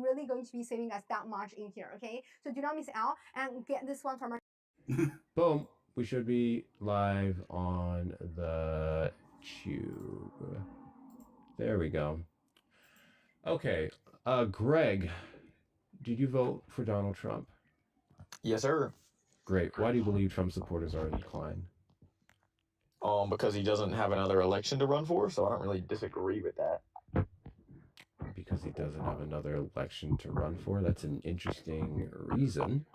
really going to be saving us that much in here. Okay, so do not miss out and get this one from our Boom. We should be live on the tube. There we go. Okay. Greg, did you vote for Donald Trump? Yes, sir. Great. Why do you believe Trump supporters are in decline? Because he doesn't have another election to run for, so I don't really disagree with that. Because he doesn't have another election to run for? That's an interesting reason.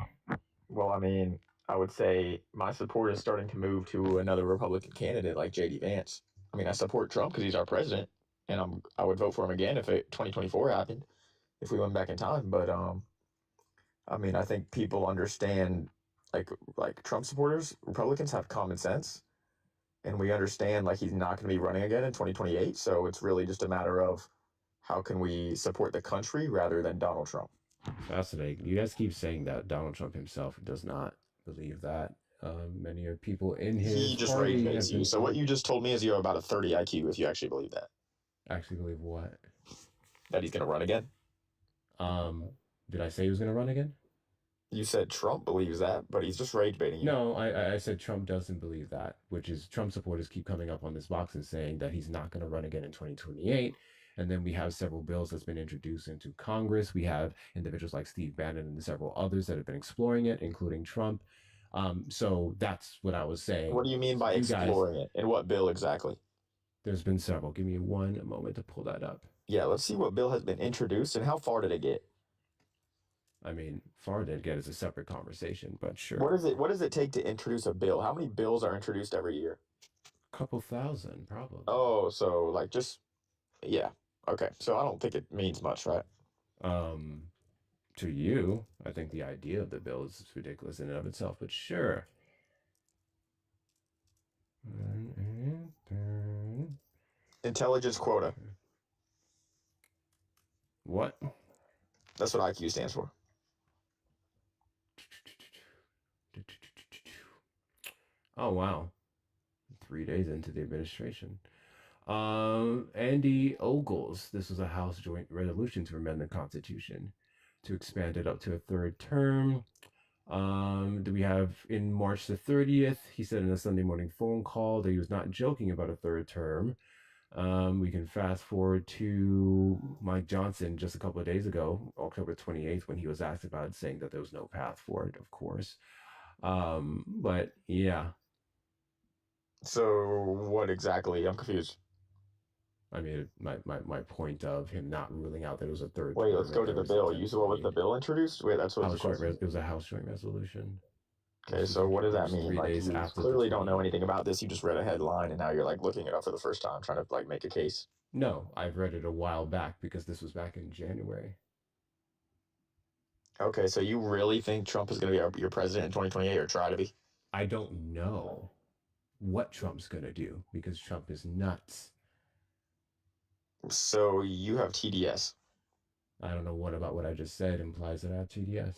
Well, I mean, I would say my support is starting to move to another Republican candidate like J.D. Vance. I mean, I support Trump because he's our president, and I would vote for him again if 2024 happened, if we went back in time. But I mean, I think people understand, like Trump supporters, Republicans have common sense, and we understand like he's not going to be running again in 2028. So it's really just a matter of how can we support the country rather than Donald Trump. Fascinating. You guys keep saying that Donald Trump himself does not believe that. Many of people in his He just party rage have baits you. been- So what you just told me is you have about a 30 IQ if you actually believe that. Actually believe what? That he's going to run again. Did I say he was going to run again? You said Trump believes that, but he's just rage baiting you. No, I said Trump doesn't believe that, which is Trump supporters keep coming up on this box and saying that he's not going to run again in 2028. And then we have several bills that's been introduced into Congress. We have individuals like Steve Bannon and several others that have been exploring it, including Trump. So that's what I was saying. What do you mean by exploring it? And what bill exactly? There's been several. Give me one moment to pull that up. Yeah, let's see what bill has been introduced and how far did it get? I mean, far did get is a separate conversation, but sure. What does it take to introduce a bill? How many bills are introduced every year? A couple thousand, probably. Oh, so like just yeah. Okay. So I don't think it means much, right? To you, I think the idea of the bill is ridiculous in and of itself, but sure. Intelligence quota. What? That's what IQ stands for. Oh, wow. 3 days into the administration. Andy Ogles. This was a House joint resolution to amend the Constitution to expand it up to a third term. Do we have in March the 30th? He said in a Sunday morning phone call that he was not joking about a third term. We can fast forward to Mike Johnson just a couple of days ago, October 28th, when he was asked about it, saying that there was no path for it, of course. But yeah. So what exactly? I'm confused. I mean, my point of him not ruling out that it was a third. Wait, let's go to the bill. You saw what was the bill introduced? Wait, that's what it was a House joint resolution. Okay, so what does that mean? Like, you clearly don't know anything about this. You just read a headline and now you're like looking it up for the first time, trying to like make a case. No, I've read it a while back because this was back in January. Okay, so you really think Trump is going to be your president in 2028 or try to be? I don't know what Trump's going to do because Trump is nuts. So you have TDS. I don't know what about what I just said implies that I have TDS.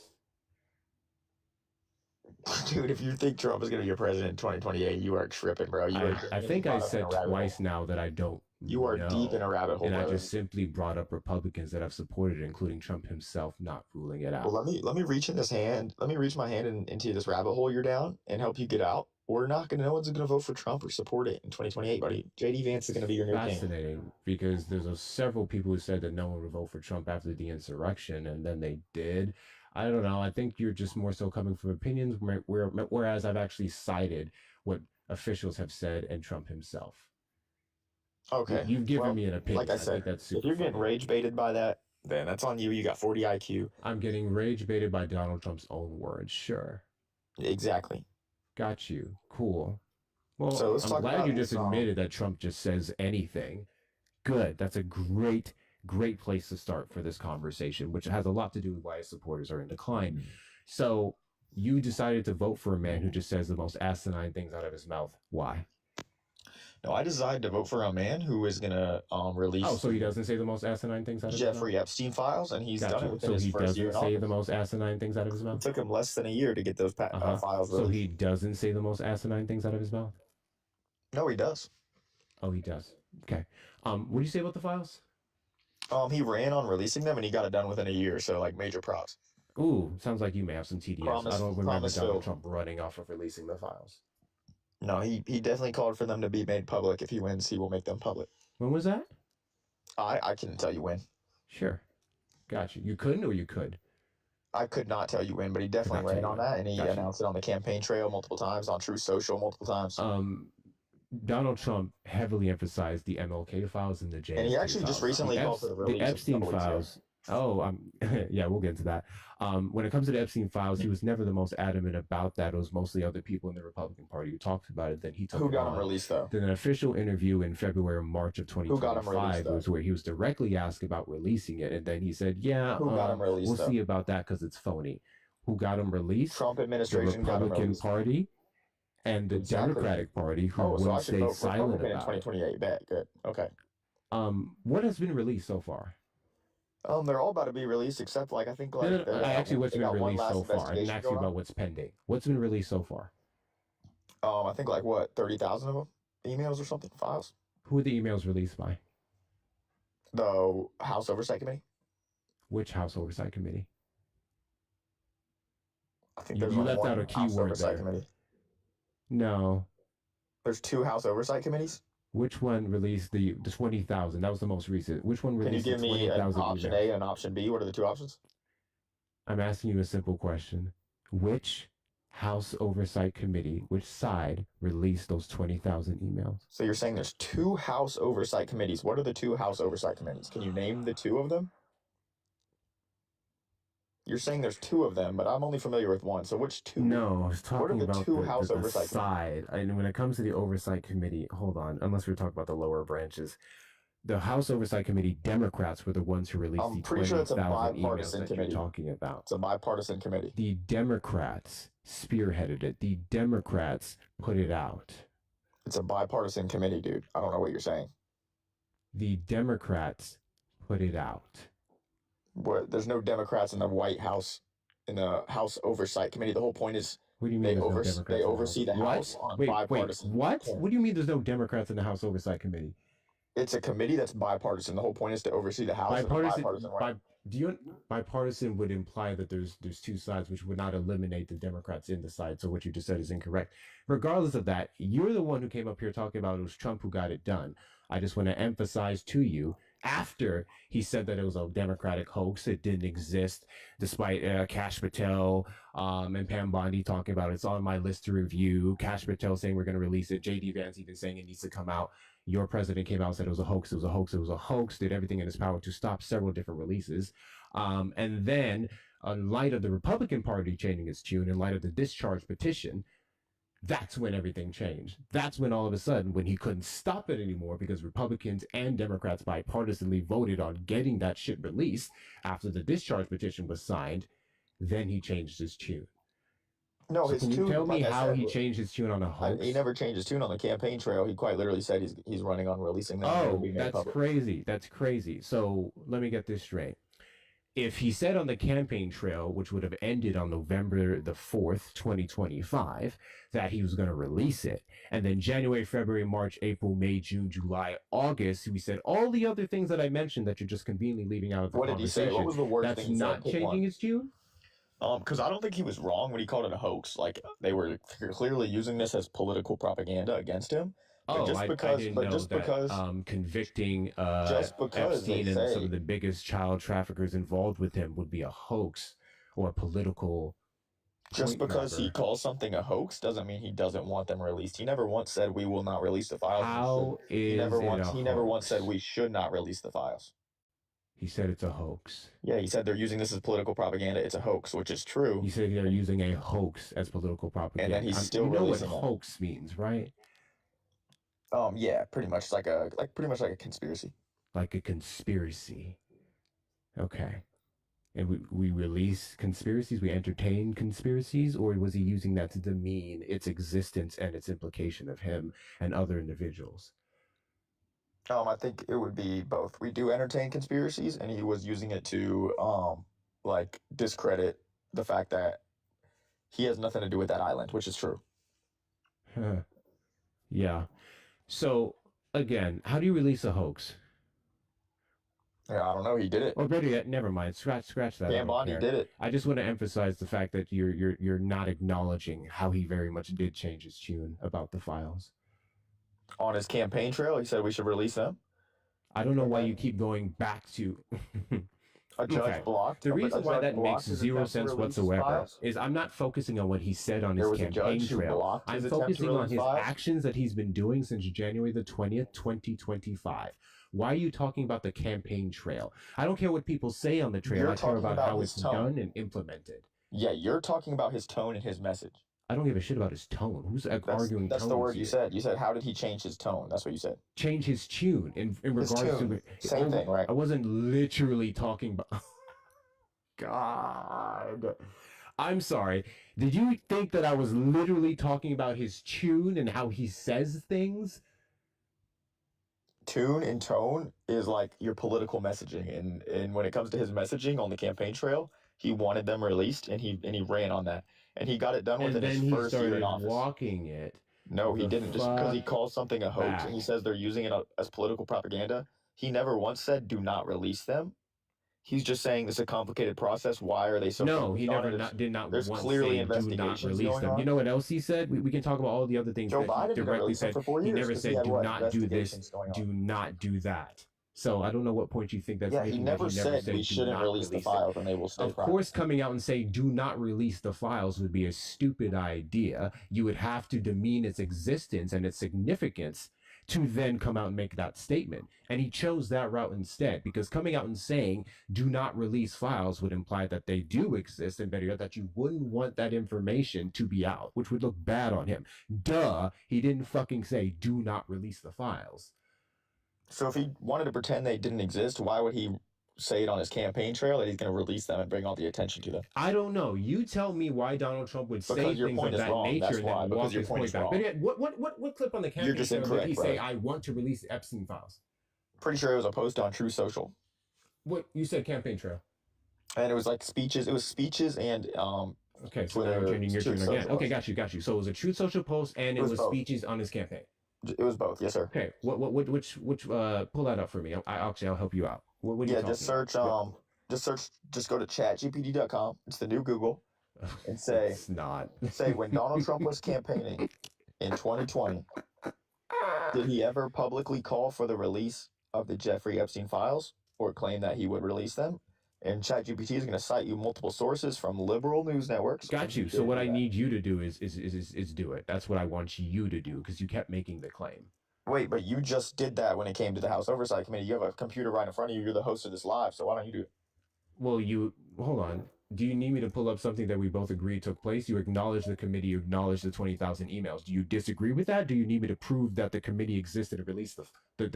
Dude, if you think Trump is going to be your president in 2028, you are tripping, bro. I think I said twice now that I don't. You are deep in a rabbit hole. And I just simply brought up Republicans that have supported it, including Trump himself, not ruling it out. Well, let me reach in this hand. Let me reach my hand into this rabbit hole you're down and help you get out. We're not going to. No one's going to vote for Trump or support it in 2028, buddy. J.D. Vance is going to be your new king. Fascinating, because there's several people who said that no one would vote for Trump after the insurrection, and then they did. I don't know. I think you're just more so coming from opinions, whereas I've actually cited what officials have said and Trump himself. Okay. You've given me an opinion. Like I said, if you're getting rage baited by that, then that's on you. You got 40 IQ. I'm getting rage baited by Donald Trump's own words. Sure. Exactly. Got you. Cool. Well, so I'm glad you just admitted that Trump just says anything. Good. That's a great place to start for this conversation, which has a lot to do with why his supporters are in decline. So you decided to vote for a man who just says the most asinine things out of his mouth. Why? No, I decided to vote for a man who is going to release... Oh, so he doesn't say the most asinine things out of his mouth? Jeffrey Epstein files, and he's done it within his first year. So he doesn't say the most asinine things out of his mouth? It took him less than a year to get those files released. So he doesn't say the most asinine things out of his mouth? No, he does. Oh, he does. Okay. What do you say about the files? He ran on releasing them and he got it done within a year. So like major props. Ooh, sounds like you may have some TDS. I don't remember Promise Donald filled. Trump running off of releasing the files. No, he definitely called for them to be made public. If he wins, he will make them public. When was that? I couldn't tell you when. Sure. Got you. You couldn't or you could? I could not tell you when, but he not definitely tell ran you on when. that, and he Gotcha. announced it on the campaign trail multiple times, on True Social multiple times. Donald Trump heavily emphasized the MLK files and the JFK And he actually just files. recently called for the release The of Epstein couple weeks ago. files. Oh, yeah, we'll get into that. When it comes to the Epstein files, he was never the most adamant about that. It was mostly other people in the Republican Party who talked about it. Then he took Who it got him on. released though? Then an official interview in February or March of Who got him released 2025 though? was where he was directly asked about releasing it, and then he said, "Yeah, Who got him released we'll though? see about that because it's phony." Who got him released? Trump The administration got him Republican released. Party and the Exactly. Democratic Party, who Oh, so I wouldn't should stay vote for silent Republican in about it. 2028. Bet. Good. Okay. What has been released so far? They're all about to be released except like I think like No, they got actually, what's they been got one released last so far? I didn't investigation ask you going about on. what's pending. What's been released so far? I think like what 30,000 of them emails or something files. Who are the emails released by? The House Oversight Committee. Which House Oversight Committee? I think You there's you only left one out a House keyword Oversight there. Committee. No. There's two House Oversight Committees. Which one released the 20,000? That was the most recent. Which one Can you released the give me an 20,000 option emails? A and an option B? What are the two options? I'm asking you a simple question. Which House Oversight Committee, which side released those 20,000 emails? So you're saying there's two House Oversight Committees. What are the two House Oversight Committees? Can you name the two of them? You're saying there's two of them, but I'm only familiar with one. So which two? No, I was What are talking the about two House the Oversight side. And when it comes to the Oversight Committee, hold on, unless we're talking about the lower branches, the House Oversight Committee Democrats were the ones who released I'm the pretty sure it's a 20,000 emails bipartisan that committee. you're talking about. It's a bipartisan committee. The Democrats spearheaded it. The Democrats put it out. It's a bipartisan committee, dude. I don't know what you're saying. The Democrats put it out. There's no Democrats in the White House, in the House Oversight Committee. The whole point is What do you mean they there's no overs- Democrats they in the oversee the What? House on a Wait, bipartisan what? point. What do you mean there's no Democrats in the House Oversight Committee? It's a committee that's bipartisan. The whole point is to oversee the House in a bipartisan way. Bipartisan would imply that there's two sides, which would not eliminate the Democrats in the side. So what you just said is incorrect. Regardless of that, you're the one who came up here talking about it was Trump who got it done. I just want to emphasize to you, after he said that it was a Democratic hoax, it didn't exist, despite Kash Patel and Pam Bondi talking about it's on my list to review. Kash Patel saying we're going to release it. J.D. Vance even saying it needs to come out. Your president came out and said it was a hoax, it was a hoax, it was a hoax, did everything in his power to stop several different releases. And then, in light of the Republican Party changing its tune, in light of the discharge petition, that's when everything changed. That's when all of a sudden, when he couldn't stop it anymore because Republicans and Democrats bipartisanly voted on getting that shit released after the discharge petition was signed, then he changed his tune. No, So his can you tune, tell me like I how said, he changed his tune on a hoax? he never changed his tune on the campaign trail. He quite literally said he's running on releasing them. and it'll Oh, be made that's public. crazy. That's crazy. So let me get this straight. If he said on the campaign trail, which would have ended on November the 4th, 2025, that he was going to release it, and then January, February, March, April, May, June, July, August, he said all the other things that I mentioned that you're just conveniently leaving out of the What did he say? conversation, What was the worst that's thing he not said? Pick changing one. his tune? Because I don't think he was wrong when he called it a hoax. Like they were clearly using this as political propaganda against him. But Oh, just I because, didn't but know just that because, convicting just because they Epstein and some say, of the biggest child traffickers involved with him would be a hoax or a political just point because he grabber. calls something a hoax doesn't mean he doesn't want them released. He never once said we will not release the files. How He is never it once. a He never once said hoax? we should not release the files. He said it's a hoax. Yeah, he said they're using this as political propaganda. It's a hoax, which is true. He said they're using a hoax as political propaganda. And then he's still you know what releasing them. hoax means, right? Yeah, pretty much. It's pretty much like a conspiracy. Like a conspiracy. Okay. And we release conspiracies, we entertain conspiracies, or was he using that to demean its existence and its implication of him and other individuals? I think it would be both. We do entertain conspiracies, and he was using it to like discredit the fact that he has nothing to do with that island, which is true. Huh. Yeah. So again, how do you release a hoax? Yeah, I don't know. He did it. Or better yet, never mind. Scratch that. I Dan don't Bondi care. did it. I just want to emphasize the fact that you're not acknowledging how he very much did change his tune about the files. On his campaign trail, he said we should release them. I don't know why you keep going back to. A judge Okay. blocked. The a reason why judge that blocked makes his zero attempt to sense release whatsoever files. is I'm not focusing on what he said on There his was a campaign judge who trail. blocked his I'm attempt to focusing on release his files. actions that he's been doing since January the 20th, 2025. Why are you talking about the campaign trail? I don't care what people say on the trail. You're I care talking about about how his it's tone. done and implemented. Yeah, you're talking about his tone and his message. I don't give a shit about his tone. Who's arguing That's tones the word you here? said. You said, how did he change his tone? That's what you said. Change his tune in His regards tune. to Same thing, right? I wasn't literally talking about. God. I'm sorry. Did you think that I was literally talking about his tune and how he says things? Tune and tone is like your political messaging, and when it comes to his messaging on the campaign trail, he wanted them released, and he ran on that, and he got it done And within then his he first year in started office. walking it. No, he the didn't. Just because he fuck calls something a hoax and he back. says they're using it as political propaganda, he never once said do not release them. He's just saying this is a complicated process. Why are they so No, focused he on never it? did not There's once clearly say do not investigations release going them. on. You know what else he said? We can talk about all the other things Joe that Biden he didn't directly release them said. for 4 He years never because he said had do what not do this, investigations going do on. not do that. So I don't know what point you think that's Yeah, he making. That never said we do shouldn't not release the it. files and they will stay Of private. course, coming out and saying do not release the files would be a stupid idea. You would have to demean its existence and its significance to then come out and make that statement. And he chose that route instead, because coming out and saying do not release files would imply that they do exist, and better yet, that you wouldn't want that information to be out, which would look bad on him. Duh, he didn't fucking say do not release the files. So if he wanted to pretend they didn't exist, why would he say it on his campaign trail that he's going to release them and bring all the attention to them? I don't know. You tell me why Donald Trump would say Because your things point of is that wrong. nature That's and why. then Because walk your his point point is back. wrong. But yet, what clip on the campaign just trail did incorrect, he say, brother. I want to release Epstein files? Pretty sure it was a post on True Social, What you said, campaign trail. and it was like speeches. It was speeches and Okay, so now Twitter, you're changing your Truth tune again. Social Okay, post. got you. So it was a Truth Social post and It it was was both. speeches on his campaign. It was both. Yes, sir. Okay, which pull that up for me. I'll help you out. What are you Yeah, talking just search about? just go to chatgpt.com. It's the new Google, and say It's not. say when Donald Trump was campaigning in 2020, did he ever publicly call for the release of the Jeffrey Epstein files or claim that he would release them? And ChatGPT is going to cite you multiple sources from liberal news networks. Got and you. he So did what do I that. need you to do is do it. That's what I want you to do, because you kept making the claim. Wait, but you just did that when it came to the House Oversight Committee. You have a computer right in front of you. You're the host of this live, so why don't you do it? Well, hold on. Do you need me to pull up something that we both agreed took place? You acknowledge the committee, you acknowledge the 20,000 emails. Do you disagree with that? Do you need me to prove that the committee existed and release the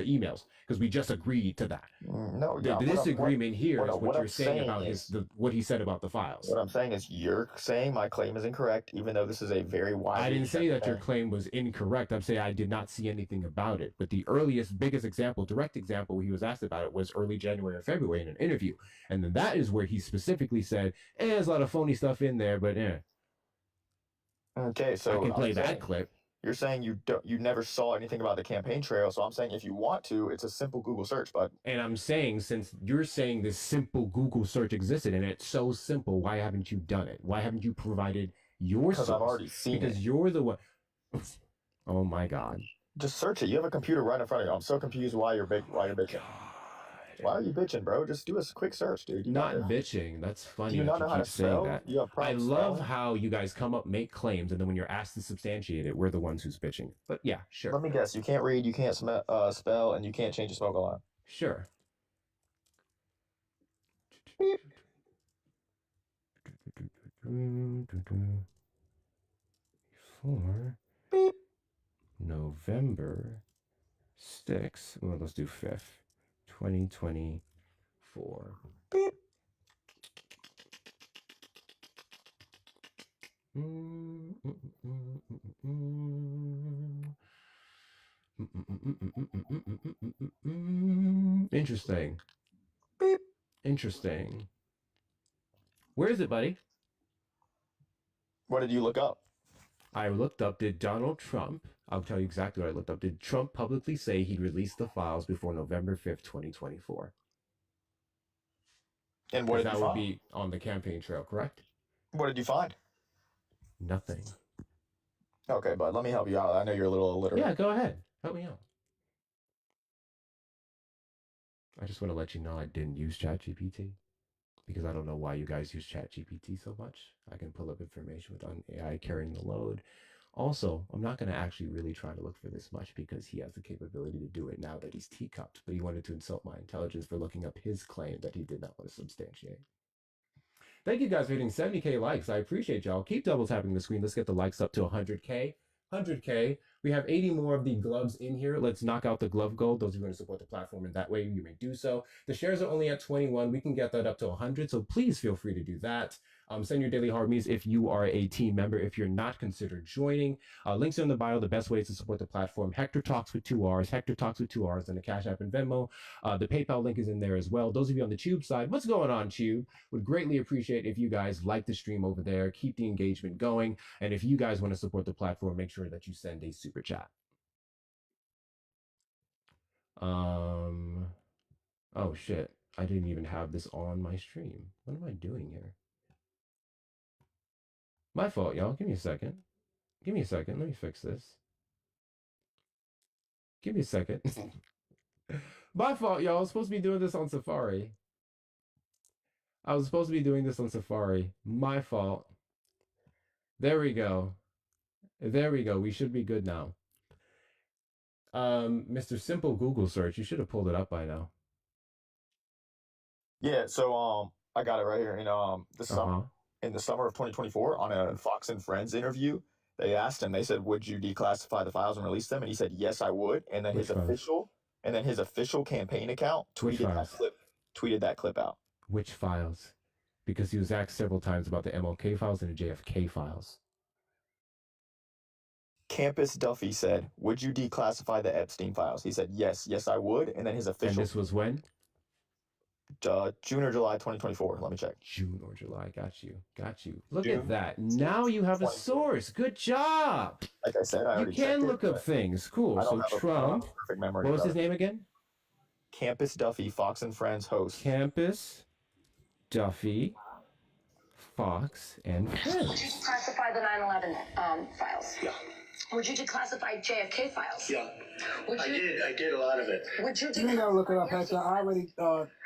emails? Because we just agreed to that. No, The yeah, disagreement here is what what you're I'm saying saying about is- what he said about the files. What I'm saying is you're saying my claim is incorrect, even though this is a very wide. I didn't say that your claim was incorrect. I'm saying I did not see anything about it. But the biggest example, direct example, where he was asked about it was early January or February in an interview. And then that is where he specifically said, there's a lot of phony stuff in there, but Okay, so I can play I'm that saying- clip. You're saying you never saw anything about the campaign trail, so I'm saying if you want to, it's a simple Google search, bud. And I'm saying, since you're saying this simple Google search existed and it's so simple, why haven't you done it? Why haven't you provided your Because source? I've already seen Because it. you're the one. Oh my God. Just search it. You have a computer right in front of you. I'm so confused why you're bitching. Why are you bitching, bro? Just do a quick search, dude. You Not know- bitching. That's Do funny you that not you know how keep to saying spell? that. You have I problems love spelling? how you guys come up, make claims, and then when you're asked to substantiate it, we're the ones who's bitching. But yeah, sure. Let me guess. You can't read, you can't spell, and you can't change a smoke alarm. Sure. For November 6th, well, let's do 5th, 2024. Interesting. Beep. Interesting. Where is it, buddy? What did you look up? I looked up, did Donald Trump, I'll tell you exactly what I looked up. Did Trump publicly say he'd release the files before November 5th, 2024? And what because did that you would find? be on the campaign trail, correct? What did you find? Nothing. Okay, bud, let me help you out. I know you're a little illiterate. Yeah, go ahead. Help me out. I just want to let you know I didn't use ChatGPT because I don't know why you guys use ChatGPT so much. I can pull up information without an AI carrying the load. Also, I'm not going to actually really try to look for this much because he has the capability to do it now that he's teacupped, but he wanted to insult my intelligence for looking up his claim that he did not want to substantiate. Thank you guys for hitting 70K likes. I appreciate y'all. Keep double tapping the screen. Let's get the likes up to 100K. 100K. We have 80 more of the gloves in here. Let's knock out the glove goal. Those who are going to support the platform in that way, you may do so. The shares are only at 21. We can get that up to 100, so please feel free to do that. Send your daily harmies if you are a team member. If you're not, consider joining. Links are in the bio. The best ways to support the platform. Hector Talks with 2 R's. Hector Talks with 2 R's, and the Cash App and Venmo. The PayPal link is in there as well. Those of you on the Tube side, what's going on, Tube? Would greatly appreciate if you guys like the stream over there. Keep the engagement going. And if you guys want to support the platform, make sure that you send a super chat. Oh shit. I didn't even have this on my stream. What am I doing here? My fault, y'all. Give me a second. Give me a second. Let me fix this. Give me a second. My fault, y'all. I was supposed to be doing this on Safari. I was supposed to be doing this on Safari. My fault. There we go. There we go. We should be good now. Mr. Simple Google search. You should have pulled it up by now. Yeah, so I got it right here. In the summer of 2024, on a Fox and Friends interview, they asked him. They said, "Would you declassify the files and release them?" And he said, "Yes, I would." And then Which files? his official campaign account Which tweeted that files? clip. Tweeted that clip out. Which files? Because he was asked several times about the MLK files and the JFK files. Campus Duffy said, "Would you declassify the Epstein files?" He said, "Yes, yes, I would." And then his And official this was when? June or July 2024. Let me check. June or July. Got you. Got you. Look June at that. Now you have a 2024. source. Good job. Like I said, I You already can checked look it, up but things. Cool. I don't So have a Trump. perfect memory. What was of his it. name again? Campus Duffy, Fox and Friends host. Campus Duffy, Fox, and Would you Friends. declassify the 9/11 files? Yeah. Would you declassify JFK files? Yeah, Would you? I did a lot of it. Would you? You ain't gotta look it up, Hector. I already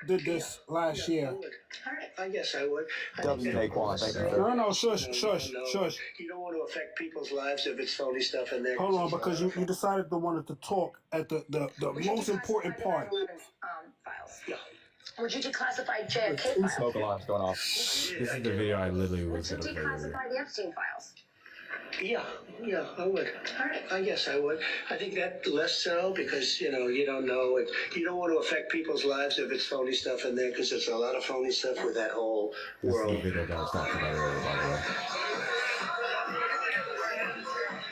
did this last Yeah, year. I would. All right. I guess I would. I W. think that- Naquan, thank you, sir. No, shush, shush, No, shush. You don't want to affect people's lives if it's phony stuff in there. Hold on, because you decided to wanted to talk at the Would you most important declassify the part. 9/11 files? Yeah. Would you declassify JFK Two files? smoke alarms going off. This is the video I literally Would was you going to play earlier. declassify the Epstein files? Yeah, I would. All right. I guess I would. I think that less so because, you don't know it. You don't want to affect people's lives if it's phony stuff in there because there's a lot of phony stuff with that whole This is the world. video that I was talking about earlier, by the way.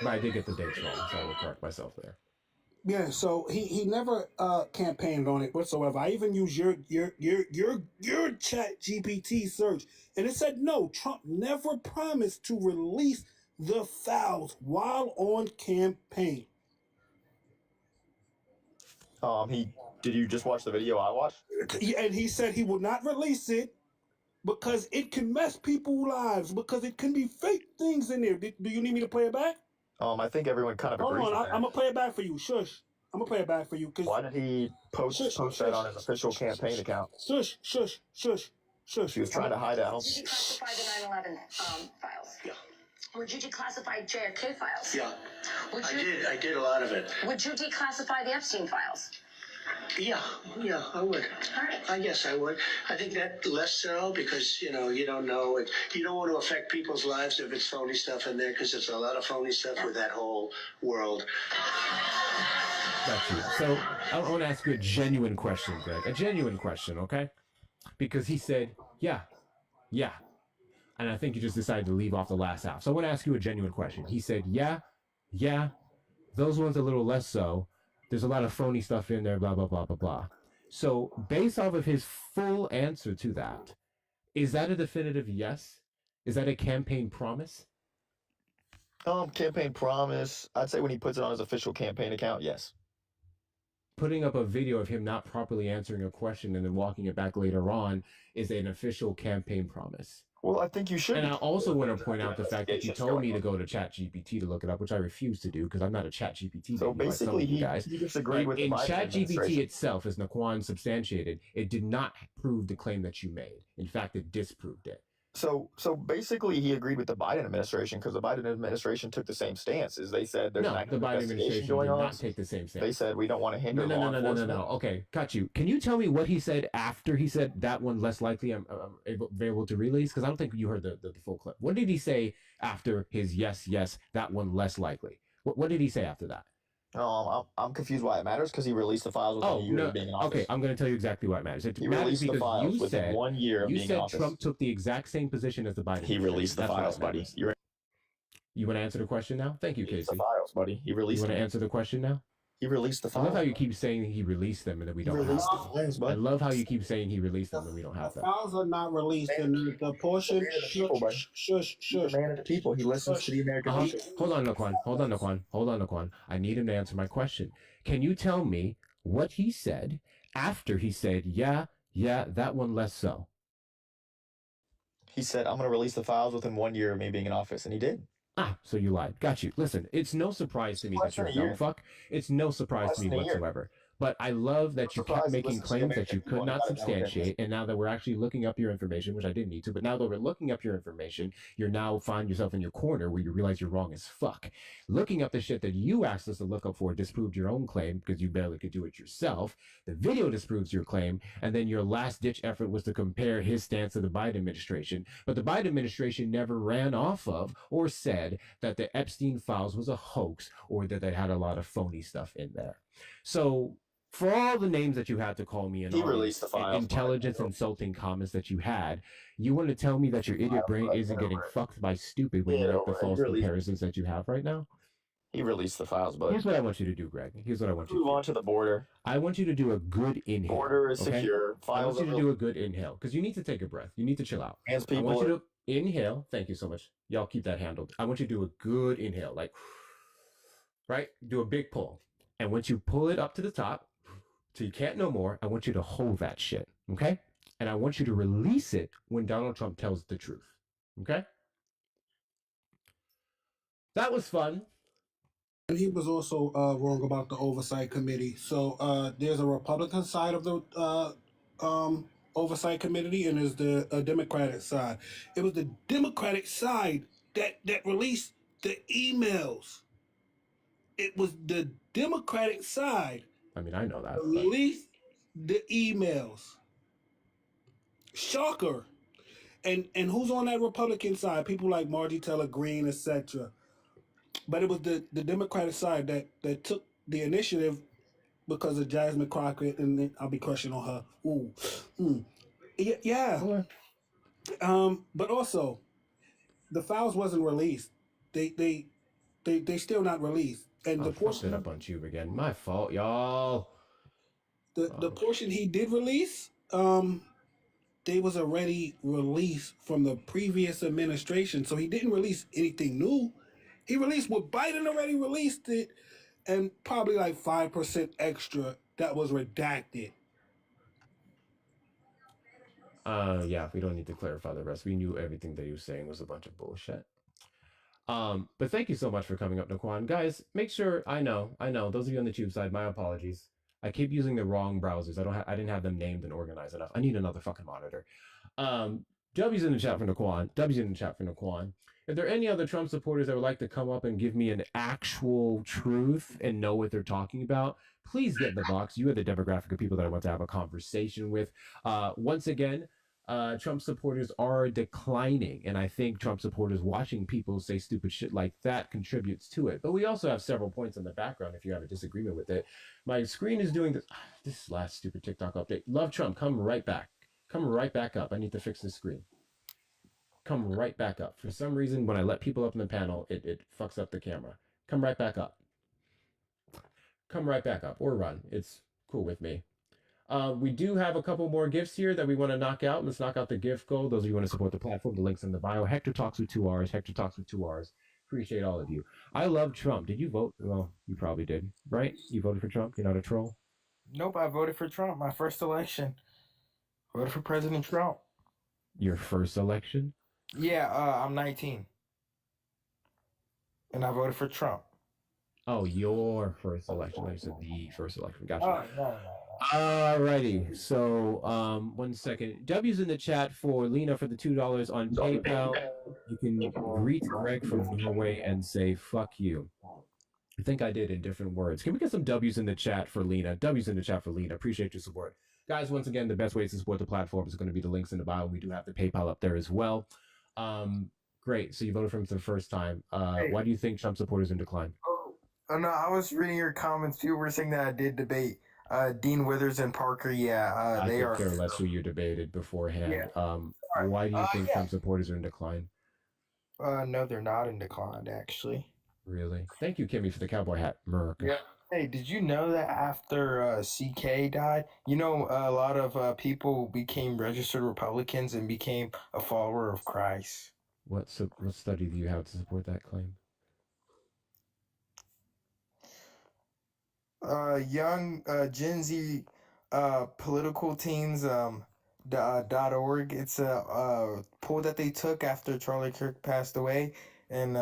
But I did get the dates wrong, so I will correct myself there. Yeah, so he never campaigned on it whatsoever. I even used your Chat GPT search, and it said no. Trump never promised to release the files while on campaign. Did you just watch the video I watched? And he said he would not release it because it can mess people's lives, because it can be fake things in there. Do you need me to play it back? I think everyone kind of Hold agrees. on, with that. I'm gonna play it back for you. Shush. I'm gonna play it back for you. Cause Why did he post that on his official campaign account? Shush. He was trying to hide it. Would you declassify the 9/11 files? Yeah. Would you declassify JFK files? Yeah, Would you? I did a lot of it. Would you declassify the Epstein files? Yeah, I would. All right. I guess I would. I think that less so because, you don't know it. You don't want to affect people's lives if it's phony stuff in there because there's a lot of phony stuff with that whole world. Got you. So I want to ask you a genuine question, Greg. A genuine question, okay? Because he said, yeah. And I think you just decided to leave off the last half. So I want to ask you a genuine question. He said, yeah. Those ones a little less so. There's a lot of phony stuff in there, blah, blah, blah, blah, blah. So based off of his full answer to that, is that a definitive yes? Is that a campaign promise? Campaign promise. I'd say when he puts it on his official campaign account, yes. putting up a video of him not properly answering a question and then walking it back later on is an official campaign promise. Well, I think you should. And be I also want to point out the investigations fact that you told going me to on. go to ChatGPT to look it up, which I refuse to do because I'm not a ChatGPT So baby like some basically, of you guys. he disagreed with the in Biden ChatGPT administration. itself, as Naquan substantiated, it did not prove the claim that you made. In fact, it disproved it. So basically, he agreed with the Biden administration because the Biden administration took the same stance. As they said, there's No, an the active Biden investigation administration going did on. not take the same stance. They said we don't want to hinder law enforcement. No. Okay, got you. Can you tell me what he said after he said that one less likely I'm able to release? Because I don't think you heard the full clip. What did he say after his yes, that one less likely? What did he say after that? I'm confused why it matters because he released the files within a year of being in office. Okay, I'm going to tell you exactly why it matters. It He matters released the because files you within said 1 year of you being in said office. Trump took the exact same position as the Biden. He released the That's why files, it buddy. matters. You want to answer the question now? Thank you, He released Casey. the files, buddy. He You released want to them. answer the question now? He released the I files. love how you keep saying he released them and then we He don't have released the them. files, I buddy. love how you keep saying he released them and we don't have The them. files are not released, and the portion. Man of the people, buddy. Shush. He's a man of the people. He listens to the American people. Hold on, Naquan. I need him to answer my question. Can you tell me what he said after he said, yeah, that one less so? He said, I'm going to release the files within 1 year of me being in office. And he did. So you lied. Got you. Listen, it's no surprise to me that you're a dumb fuck. It's no surprise to me whatsoever. But I love that you kept making claims that you could not substantiate, and now that we're actually looking up your information, which I didn't need to, but now that we're looking up your information, you're now find yourself in your corner where you realize you're wrong as fuck. Looking up the shit that you asked us to look up for disproved your own claim because you barely could do it yourself. The video disproves your claim, and then your last-ditch effort was to compare his stance to the Biden administration. But the Biden administration never ran off of or said that the Epstein files was a hoax or that they had a lot of phony stuff in there. So for all the names that you had to call me and He all released the files. intelligence insulting comments that you had, you want to tell me that your idiot brain isn't getting fucked by stupid when you make the false comparisons that you have right now? He released the files, buddy. Here's what I want you to do, Greg. Here's what I want you to Move do. on to the border. I want you to do a good inhale. Border is okay? secure. I Files want you are to do a good inhale because you need to take a breath. You need to chill out. Hands I want people. you to inhale. Thank you so much. Y'all keep that handled. I want you to do a good inhale, like, right? Do a big pull. And once you pull it up to the top, so you can't no more, I want you to hold that shit, okay? And I want you to release it when Donald Trump tells the truth, okay? That was fun. And he was also wrong about the oversight committee. So there's a Republican side of the oversight committee, and there's the Democratic side. It was the Democratic side that released the emails. It was the Democratic side. I mean, I know that. But Released the emails. Shocker. And who's on that Republican side? People like Margie Taylor Greene, etc. But it was the Democratic side that took the initiative because of Jasmine Crockett, and then I'll be crushing on her. Ooh. Yeah. But also, the files wasn't released. They still not released. And I the fucked portion it up on Tube again. My fault, y'all. the portion he did release, they was already released from the previous administration. So he didn't release anything new. He released what Biden already released it, and probably like 5% extra that was redacted. Yeah, we don't need to clarify the rest. We knew everything that he was saying was a bunch of bullshit. But thank you so much for coming up, Naquan. Guys, make sure, I know, those of you on the Tube side, my apologies. I keep using the wrong browsers. I didn't have them named and organized enough. I need another fucking monitor. W's in the chat for Naquan. If there are any other Trump supporters that would like to come up and give me an actual truth and know what they're talking about, please get in the box. You are the demographic of people that I want to have a conversation with. Once again, Trump supporters are declining, and I think Trump supporters watching people say stupid shit like that contributes to it. But we also have several points in the background if you have a disagreement with it. My screen is doing this. This last stupid TikTok update. Love Trump, come right back. Come right back up. I need to fix this screen. Come right back up. For some reason, when I let people up in the panel, it fucks up the camera. Come right back up. Come right back up, or run. It's cool with me. We do have a couple more gifts here that we want to knock out. Let's knock out the gift goal. Those of you who want to support the platform, the link's in the bio. Hector Talks with 2 R's. Hector Talks with 2 R's. Appreciate all of you. I love Trump. Did you vote? Well, you probably did, right? You voted for Trump? You're not a troll? Nope, I voted for Trump. My first election. Voted for President Trump. Your first election? Yeah, I'm 19. And I voted for Trump. Oh, your first election. I said the first election. Gotcha. Oh, no. Alrighty. So, 1 second. W's in the chat for Lena for the $2 on PayPal. You can greet Greg from Norway and say "fuck you." I think I did in different words. Can we get some W's in the chat for Lena? W's in the chat for Lena. Appreciate your support, guys. Once again, the best way to support the platform is going to be the links in the bio. We do have the PayPal up there as well. Great. So you voted for him for the first time. Why do you think Trump supporters in decline? Oh no, I was reading your comments. You were saying that I did debate Dean Withers and Parker. Yeah, I they could are. care less who you debated beforehand. Yeah. Why do you think yeah. Trump supporters are in decline? No, they're not in decline, actually. Really? Thank you, Kimmy, for the cowboy hat, America. Yeah. Hey, did you know that after CK died, a lot of people became registered Republicans and became a follower of Christ? What study do you have to support that claim? Young Gen Z political teens .org. It's a poll that they took after Charlie Kirk passed away in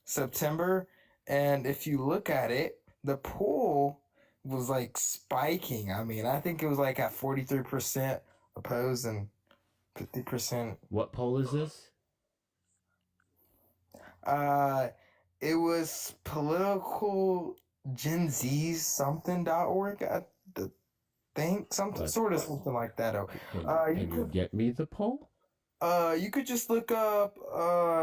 September, and if you look at it, the poll was like spiking. I mean, I think it was like at 43% opposed and 50%. What poll is this? It was political Gen Z something.org. I think something like that. Can you get me the poll? You could just look up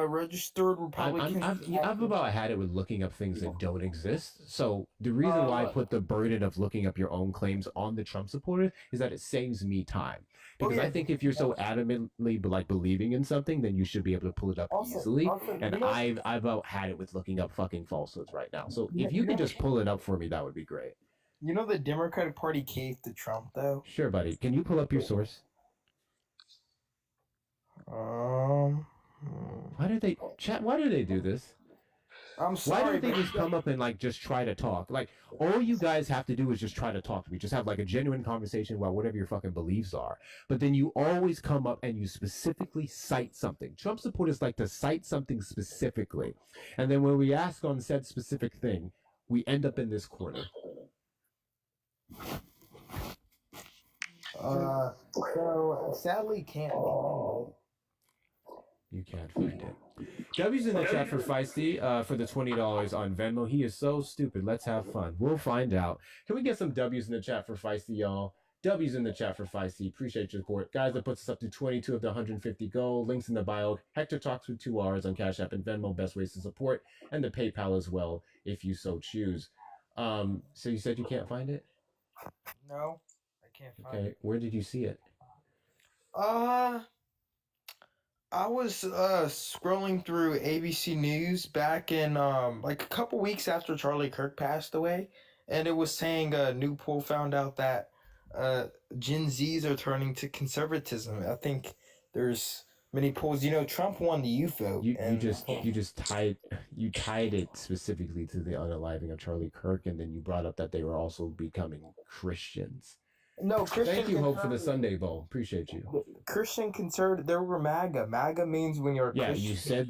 registered Republicans. I've about had it with looking up things that don't exist. So the reason why I put the burden of looking up your own claims on the Trump supporters is that it saves me time. Because I think if you're so adamantly believing in something, then you should be able to pull it up easily. And I've about had it with looking up fucking falsehoods right now. So if you can just pull it up for me, that would be great. You know the Democratic Party caved to Trump, though? Sure, buddy. Can you pull up your source? Why do they do this? I'm sorry. Why don't they just come up and just try to talk? All you guys have to do is just try to talk to me. Just have a genuine conversation about whatever your fucking beliefs are. But then you always come up and you specifically cite something. Trump supporters like to cite something specifically. And then when we ask on said specific thing, we end up in this corner. So sadly can't find it. You can't find it. W's in the chat for Feisty for the $20 on Venmo. He is so stupid. Let's have fun. We'll find out. Can we get some W's in the chat for Feisty, y'all? W's in the chat for Feisty. Appreciate your support. Guys, that puts us up to 22 of the 150 gold. Links in the bio. Hector Talks with 2 R's on Cash App and Venmo. Best ways to support. And the PayPal as well, if you so choose. So you said you can't find it? No, I can't find it. Okay, where did you see it? I was scrolling through ABC News back in a couple weeks after Charlie Kirk passed away, and it was saying a new poll found out that Gen Zs are turning to conservatism. I think there's many polls. Trump won the youth vote. You just tied it specifically to the unaliving of Charlie Kirk, and then you brought up that they were also becoming Christians. No, Christian. Thank you, Hope, for the Sunday Bowl. Appreciate you. Christian conservative. They were MAGA. MAGA means when you're a Christian. Yeah, you said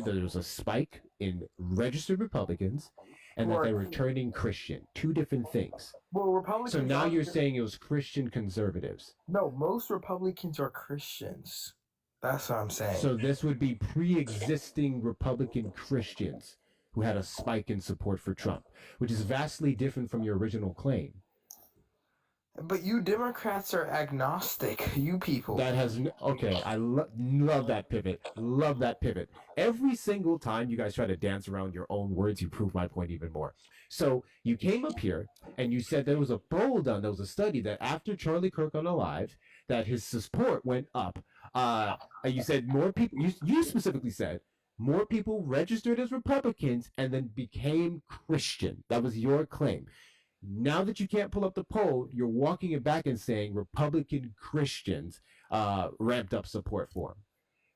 that there was a spike in registered Republicans, and that they were turning Christian. Two different things. Well, Republicans. So now you're saying it was Christian conservatives. No, most Republicans are Christians. That's what I'm saying. So this would be pre-existing Republican Christians who had a spike in support for Trump, which is vastly different from your original claim. But you Democrats are agnostic. You people. That has okay. I love that pivot. Love that pivot. Every single time you guys try to dance around your own words, you prove my point even more. So you came up here and you said there was a poll done. There was a study that after Charlie Kirk unalived, that his support went up. You said more people. You specifically said more people registered as Republicans and then became Christian. That was your claim. Now that you can't pull up the poll, you're walking it back and saying Republican Christians ramped up support for him.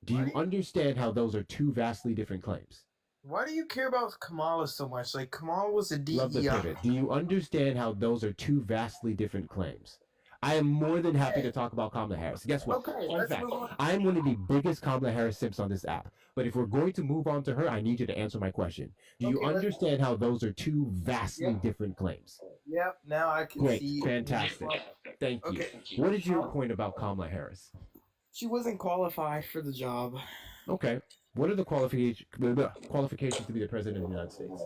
Do you understand how those are two vastly different claims? Why do you care about Kamala so much? Like, Kamala was a DEI. Love the pivot. Do you understand how those are two vastly different claims? I am more than happy to talk about Kamala Harris. Guess what? Okay, Fun let's fact, move on. I'm one of the biggest Kamala Harris simps on this app. But if we're going to move on to her, I need you to answer my question. Do you Okay, let's- understand how those are two vastly Yep. different claims? Yep, now I can Great, see. fantastic. Thank you. Okay. What is your point about Kamala Harris? She wasn't qualified for the job. Okay. What are the qualifications to be the president of the United States?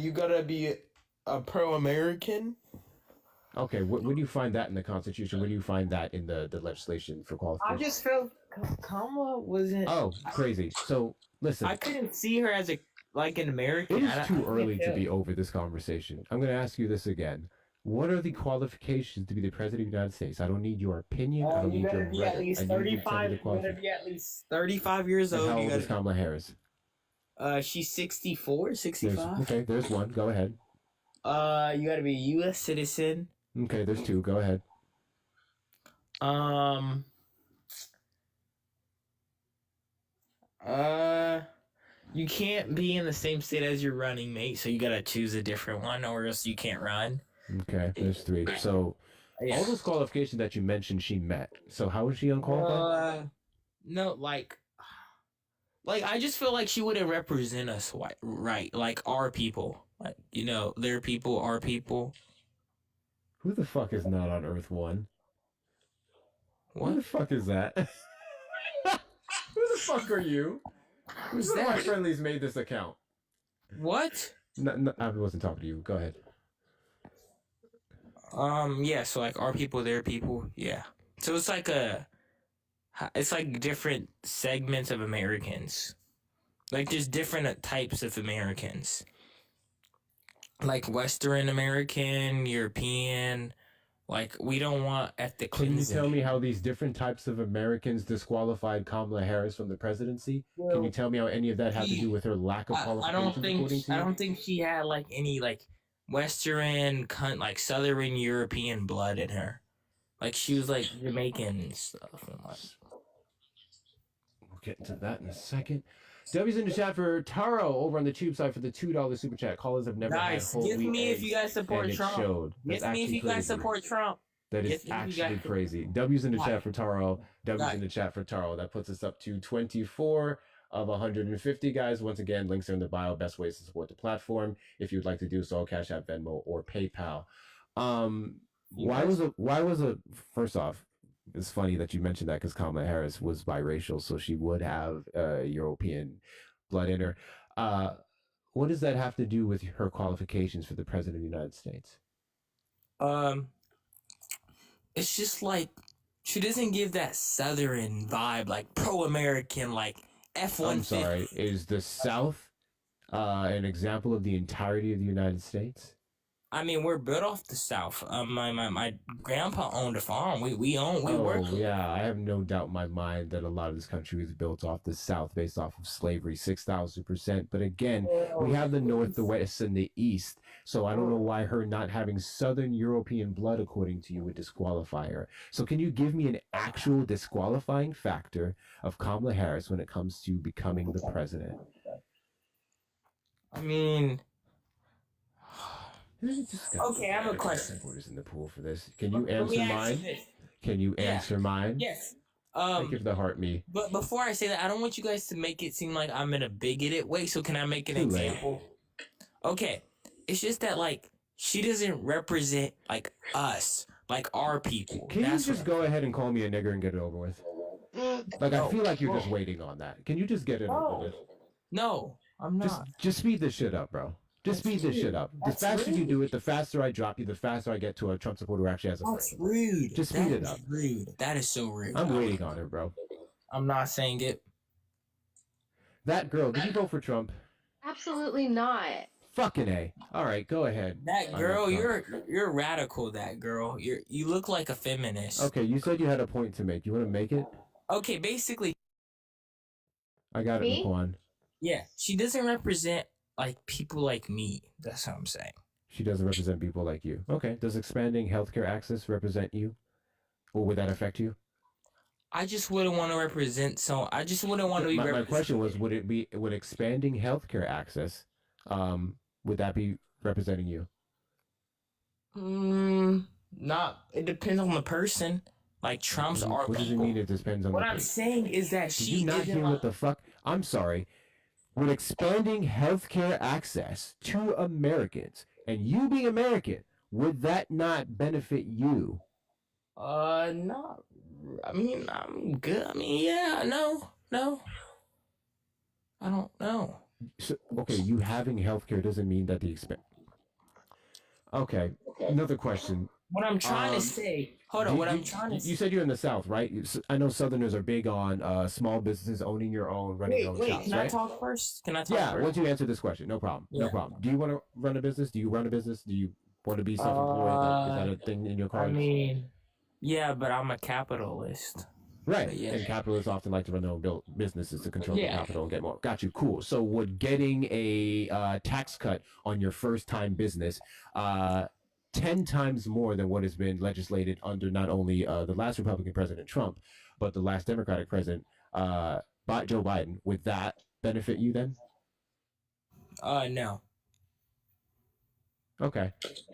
You gotta be a pro-American. Okay, where do you find that in the Constitution? Where do you find that in the legislation for I qualifications? just felt Kamala wasn't. Oh, crazy. So, listen, I couldn't see her as an American. it is I too can't early to tell. be over this conversation. I'm going to ask you this again. What are the qualifications to be the president of the United States? I don't need your opinion. I don't You need gotta your be at rhetoric. least I need you to tell me 35. the You gotta qualifications. be at least 35 years And old. how You old is gotta. Kamala Harris? She's 64, 65. Okay, there's one. Go ahead. You gotta be a U.S. citizen. Okay, there's two. Go ahead. You can't be in the same state as your running mate, so you gotta choose a different one, or else you can't run. Okay, there's three. So, Yeah. all those qualifications that you mentioned, she met. So, how is she unqualified? No, like I just feel like she wouldn't represent us right, like our people, like their people, our people. Who the fuck is not on Earth One? What the What? fuck is that? Who the fuck are you? Who's One of my that? friendlies made this account. What? No, I wasn't talking to you. Go ahead. Yeah. So like our people, their people. Yeah. So it's like different segments of Americans. Like there's different types of Americans. Like Western American, European. Like we don't want ethnic Can you cleansing. tell me how these different types of Americans disqualified Kamala Harris from the presidency? Can you tell me how any of that had to do with her lack of I qualifications? I don't think she had like any like Western like Southern European blood in her. Like she was like Jamaican and stuff. And like, We'll get into that in a second. W's in the chat for Taro over on the tube side for the $2 super chat. Callers have never guys, had whole give wheat me if eggs, you guys support and it Trump. showed. That's Give me if actually you guys crazy. support Trump. That is Give me if you actually guys- crazy. W's in the Right. chat for Taro. W's Right. in the chat for Taro. That puts us up to 24 of 150 guys. Once again, links are in the bio. Best ways to support the platform. If you'd like to do so, Cash App, Venmo, or PayPal. Why was a first off? It's funny that you mentioned that because Kamala Harris was biracial, so she would have European blood in her. What does that have to do with her qualifications for the president of the United States? It's just like she doesn't give that Southern vibe, like pro-American, like F-150. I'm sorry. Is the South an example of the entirety of the United States? I mean, we're built off the South. My grandpa owned a farm. We work. Yeah, I have no doubt in my mind that a lot of this country was built off the South based off of slavery, 6,000%. But again, we have the North, the West, and the East. So I don't know why her not having Southern European blood, according to you, would disqualify her. So can you give me an actual disqualifying factor of Kamala Harris when it comes to becoming the president? I mean, Okay, I have a question. Supporters in the pool for this. Can you let me answer ask you mine? this. Can you Yeah. answer mine? Yes. Thank you for the heart, me. But before I say that, I don't want you guys to make it seem like I'm in a bigoted way. So can I make an Too late. example? Okay, it's just that like she doesn't represent like us, like our people. Can you That's just what- go ahead and call me a nigger and get it over with? Like, I feel like you're just waiting on that. Can you just get it over with? No, I'm Just, not. just speed this shit up, bro. Just speed this shit up. The That's faster you rude. do it, the faster I drop you, the faster I get to a Trump supporter who actually has a That's friend. rude. Just speed That it is up. Rude. That is so rude. I'm waiting on it, bro. I'm not saying it. That girl, did you vote for Trump? Absolutely not. Fucking A. All right, go ahead. That I'm girl, not- you're radical. That girl, you look like a feminist. Okay, you said you had a point to make. You want to make it? Okay, basically, I got it, Me? Laquan. yeah, she doesn't represent like people like me. That's what I'm saying. She doesn't represent people like you. Okay, does expanding healthcare access represent you? Or would that affect you? I just wouldn't want to represent I just wouldn't want to be My question was, would expanding healthcare access, would that be representing you? Not. It depends on the person. Like Trump's are What does it mean? It depends on What the I'm person. saying is that Did she you not isn't hear like, what the fuck? I'm sorry. Would expanding healthcare access to Americans and you being American, would that not benefit you? not. I mean, I'm good. I mean, yeah, no. I don't know. So, okay, you having healthcare doesn't mean that the expand. Okay, another question. What I'm trying to say. Hold on. What I'm trying to You said you're in the South, right? I know Southerners are big on small businesses, owning your own, running your own shops, Can right? I talk first? Can I talk Yeah, first? once you answer this question, no problem. No Yeah. problem. Do you want to run a business? Do you run a business? Do you want to be self-employed? Is that a thing in your I cards? mean, yeah, but I'm a capitalist. Right. Yeah. And capitalists often like to run their own businesses to control the Yeah. capital and get more. Got you. Cool. So would getting a tax cut on your first time business 10 times more than what has been legislated under not only the last Republican president Trump, but the last Democratic president Joe Biden, would that benefit you then? No. Okay.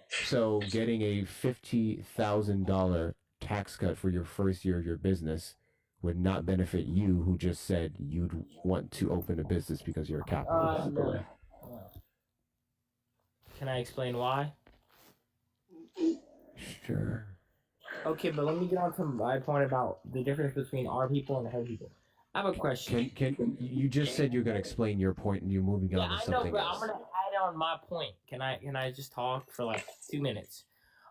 So getting a $50,000 tax cut for your first year of your business would not benefit you, who just said you'd want to open a business because you're a capitalist. No. Can I explain why? Sure. Okay, but let me get on to my point about the difference between our people and her people. I have a question. Can you just said you're gonna explain your point and you're moving on to I know, something but else? I'm gonna add on my point. Can I just talk for like 2 minutes?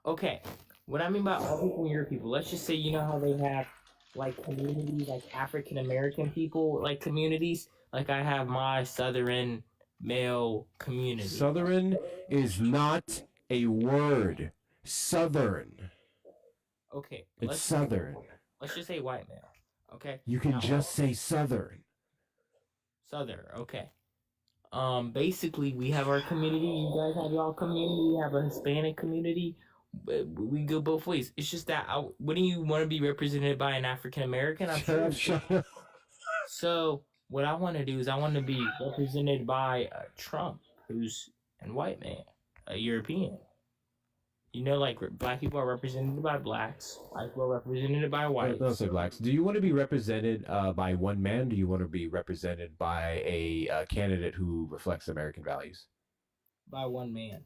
Okay. What I mean by our people and your people, let's just say you know how they have like communities, like African American people, like communities. Like I have my Southern male community. Southern is not a word. Southern. Okay. It's Southern. Let's just say white male. Okay. You can Now, just say Southern. Southern, okay. Basically, we have our community. You guys have y'all community. We have a Hispanic community. We go both ways. It's just that wouldn't you want to be represented by an African American? Shut up. So what I want to do is I want to be represented by Trump, who's a white man, a European. You know, like black people are represented by blacks. White people are represented by whites. Don't say blacks. Do you want to be represented by one man? Do you want to be represented by a candidate who reflects American values? By one man.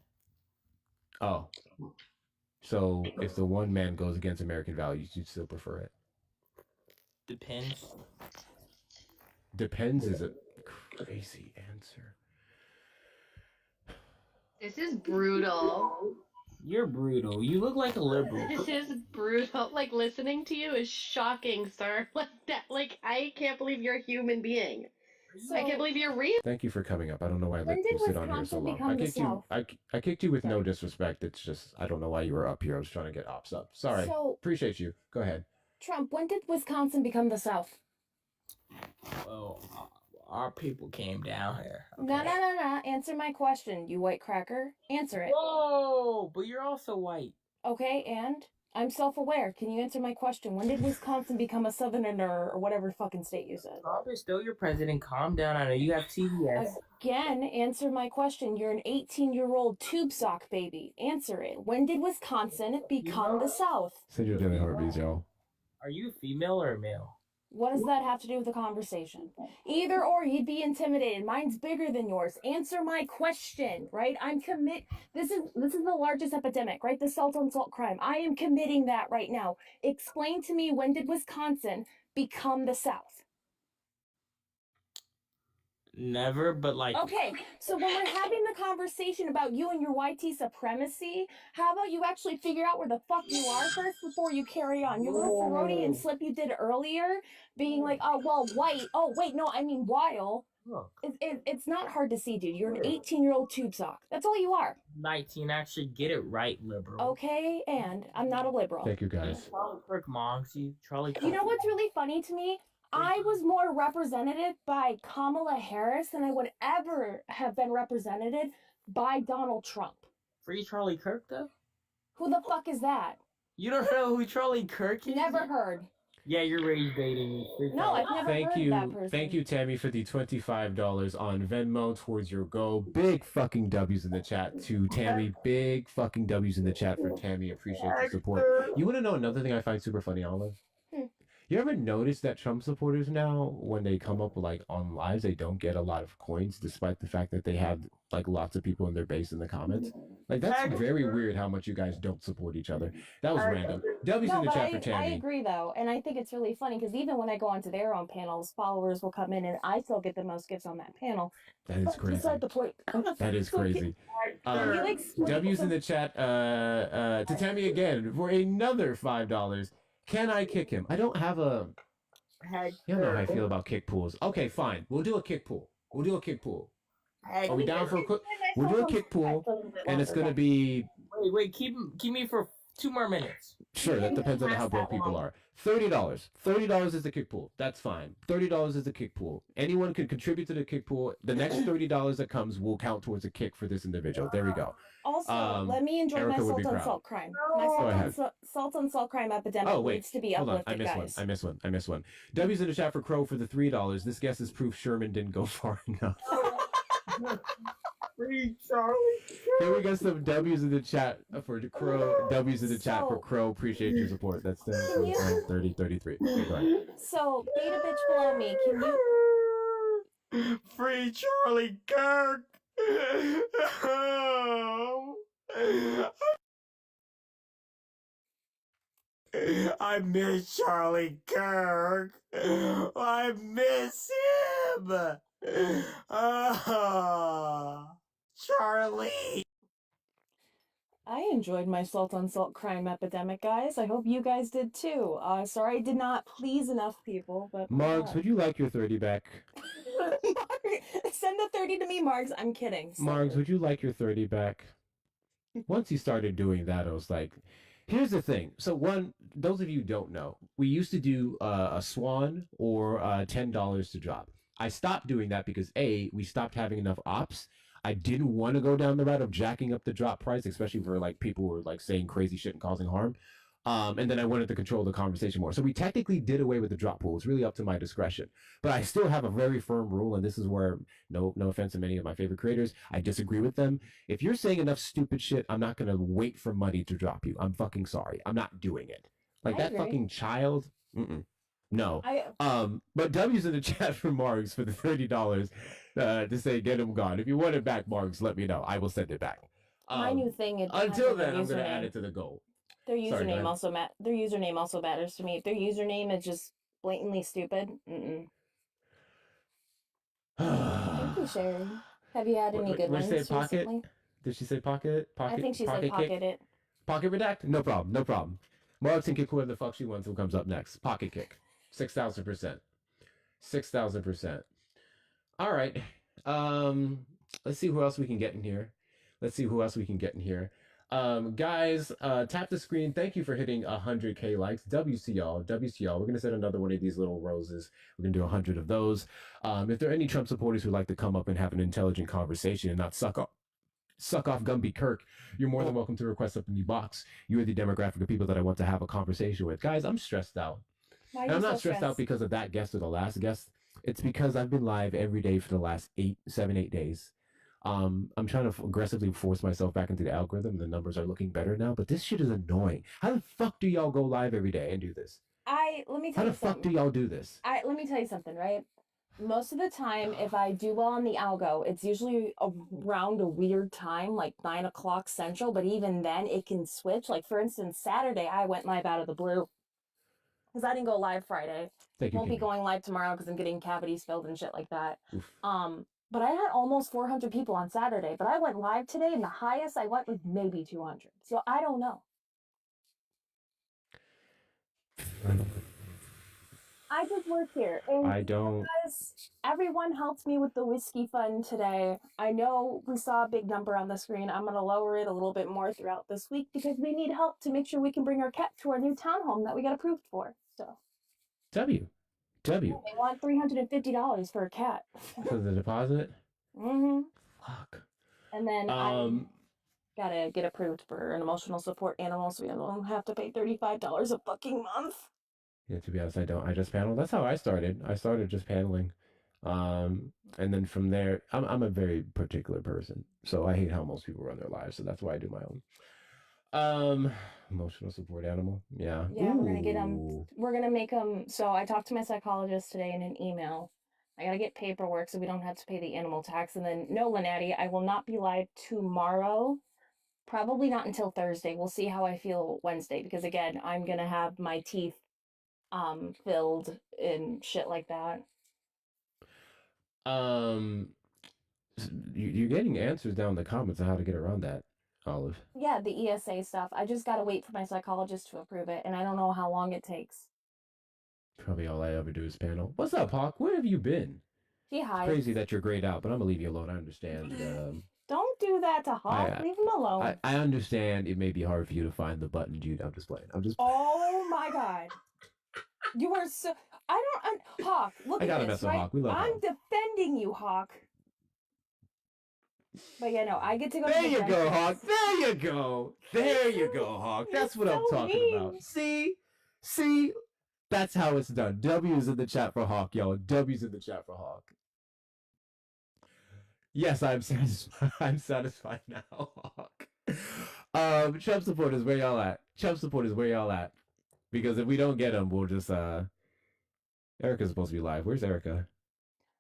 Oh. So if the one man goes against American values, you'd still prefer it? Depends. Depends is a crazy answer. This is brutal. You're brutal. You look like a liberal. This is brutal. Like listening to you is shocking, sir. Like that. Like I can't believe you're a human being. I can't believe you're real. Thank you for coming up. I don't know why I When let did you sit on here so Wisconsin long. become I the kicked you. South? I kicked you with no disrespect. It's just I don't know why you were up here. I was trying to get ops up. Sorry. So, Appreciate you. Go ahead. Trump, when did Wisconsin become the South? Well, our people came down here. No. Answer my question, you white cracker. Answer it. Whoa, but you're also white. Okay, and? I'm self-aware. Can you answer my question? When did Wisconsin become a Southerner or whatever fucking state you said? Trump is still your president. Calm down. I know you have TBS. Again, answer my question. You're an 18-year-old tube sock baby. Answer it. When did Wisconsin become the South? Send your daily heartbeats, y'all. Are you a female or a male? What does that have to do with the conversation? Either or, you'd be intimidated. Mine's bigger than yours. Answer my question, right? This is the largest epidemic, right? The salt on salt crime. I am committing that right now. Explain to me, when did Wisconsin become the South? Never, but like. Okay, so when we're having the conversation about you and your YT supremacy, how about you actually figure out where the fuck you are first before you carry on? Your little Freudian slip you did earlier, being like, oh, well, white. Oh, wait, no, I mean, while. Look, It's not hard to see, dude. You're an 18-year-old tube sock. That's all you are. 19, actually get it right, liberal. Okay, and I'm not a liberal. Thank you, guys. Charlie Kirk monks you. Charlie Kirk. You know what's really funny to me? I was more represented by Kamala Harris than I would ever have been represented by Donald Trump. Free Charlie Kirk, though? Who the fuck is that? You don't know who Charlie Kirk is? Never heard. Yeah, you're rage baiting me. Freak No, out. I've never Thank heard that you, person. thank you, Tammy, for the $25 on Venmo towards your goal. Big fucking W's in the chat to Tammy. Big fucking W's in the chat for Tammy. Appreciate your support. You want to know another thing I find super funny, Olive? Hmm. You ever notice that Trump supporters now, when they come up like on lives, they don't get a lot of coins, despite the fact that they have like lots of people in their base in the comments? Like that's very weird how much you guys don't support each other. That was random. W's No, in the but chat for I Tammy. agree though, and I think it's really funny because even when I go onto their own panels, followers will come in, and I still get the most gifts on that panel. That is But crazy. beside the point. That is So can- crazy. Can you explain W's in some- the chat to Tammy again for another $5. Can I kick him? I don't have a. You don't know how I feel about kick pools. Okay, fine. We'll do a kick pool. We'll do a kick pool. Are we down for a quick? We'll do a kick pool, and it's gonna be. Wait, keep me for 2 more minutes. Sure, that depends on how broke people are. $30. $30 is the kick pool. That's fine. $30 is the kick pool. Anyone can contribute to the kick pool. The next $30 that comes will count towards a kick for this individual. There we go. Also, let me enjoy Erica my would be salt on proud. salt crime. My Go ahead. salt on salt crime epidemic Oh wait, needs to be hold on. uplifted, guys. I missed one. W's in the chat for Crow for the $3. This guess is proof Sherman didn't go far enough. Free Charlie. Here we got some W's in the chat for Crow. W's in the chat for So- Crow. Appreciate your support. That's 10, Can you- 30, 33. Okay, go ahead. So, beta bitch below me, can you? Free Charlie Kirk. I miss Charlie Kirk. I miss him. Charlie. I enjoyed my salt on salt crime epidemic, guys. I hope you guys did too. Sorry I did not please enough people, but Margs, would you like your 30 back? send the 30 to me, Margs. I'm kidding. So- Margs, would you like your 30 back? Once he started doing that, I was like, here's the thing. So one, those of you who don't know, we used to do a swan or $10 to drop. I stopped doing that because A, we stopped having enough ops. I didn't want to go down the route of jacking up the drop price, especially for like people who were like saying crazy shit and causing harm. And then I wanted to control the conversation more. So we technically did away with the drop pool. It's really up to my discretion. But I still have a very firm rule, and this is where, no offense to many of my favorite creators, I disagree with them. If you're saying enough stupid shit, I'm not going to wait for money to drop you. I'm fucking sorry. I'm not doing it. Like I that agree. fucking child. No. I But W's in the chat for Margs for the $30 to say get him gone. If you want it back, Margs, let me know. I will send it back. my new thing is Until then, I'm gonna add it to the goal. Their Sorry, go username ahead. their username also matters to me. If their username is just blatantly stupid, Thank you, Sherry. Have you had any What- good what ones did she say, pocket? recently? Did she say pocket? I think she said kick? pocket it. Pocket redact? No problem. No problem. Marks can kick whoever the fuck she wants who comes up next. Pocket kick. 6,000%. 6,000%. All right. Let's see who else we can get in here. Guys, tap the screen. Thank you for hitting 100K likes. WCL. We're gonna set another one of these little roses. We're gonna do 100 of those. If there are any Trump supporters who'd like to come up and have an intelligent conversation and not suck off Gumby Kirk, you're more than welcome to request up in the box. You are the demographic of people that I want to have a conversation with. Guys, I'm stressed out. Why are And you I'm so not stressed out because of that guest or the last guest. It's because I've been live every day for the last 7, 8 days. I'm trying to aggressively force myself back into the algorithm. The numbers are looking better now, but this shit is annoying. How the fuck do y'all go live every day and do this? Let me How tell the you fuck something. do y'all do this? Let me tell you something, right? Most of the time, if I do well on the algo, it's usually around a weird time, like 9 o'clock central. But even then, it can switch. Like for instance, Saturday I went live out of the blue because I didn't go live Friday. Thank you, Won't be Kimmy. going live tomorrow because I'm getting cavities filled and shit like that. Oof. But I had almost 400 people on Saturday. But I went live today, and the highest I went was maybe 200. So I don't know. I just work here. And I don't. guys, everyone helped me with the whiskey fund today. I know we saw a big number on the screen. I'm going to lower it a little bit more throughout this week because we need help to make sure we can bring our cat to our new townhome that we got approved for. So W. they want $350 for a cat. For the deposit? Mm-hmm. Fuck. And then I gotta get approved for an emotional support animal, so we don't have to pay $35 a fucking month. Yeah, to be honest, I don't. I just panel. That's how I started. I started just paneling. And then from there, I'm a very particular person. So I hate how most people run their lives. So that's why I do my own. Emotional support animal. Yeah. Yeah, we're gonna get them. Ooh. We're gonna make them. So I talked to my psychologist today in an email. I gotta get paperwork so we don't have to pay the animal tax. And then no, Lynatti, I will not be live tomorrow. Probably not until Thursday. We'll see how I feel Wednesday because again, I'm gonna have my teeth filled and shit like that. Um, you're getting answers down in the comments on how to get around that, Olive. Yeah, the ESA stuff. I just gotta wait for my psychologist to approve it, and I don't know how long it takes. Probably all I ever do is panel. What's up, Hawk? Where have you been? He It's hides. crazy that you're grayed out, but I'm gonna leave you alone. I understand. Don't do that to Hawk. Leave him alone. I understand it may be hard for you to find the button, Jude. I'm just playing. Oh my god. You are so. I don't. Hawk, look I at gotta this, mess with right? Hawk. We love I'm Hawk. defending you, Hawk. But yeah, no, I get to go to There the you go, dentist. Hawk. There you go. There you go, Hawk. That's what I'm so talking mean. about. See, that's how it's done. W's in the chat for Hawk, yo. W's in the chat for Hawk. Yes, I'm satisfied. I'm satisfied now, Hawk. Trump supporters, where y'all at? Trump supporters, where y'all at? Because if we don't get them, we'll just Erica's supposed to be live. Where's Erica?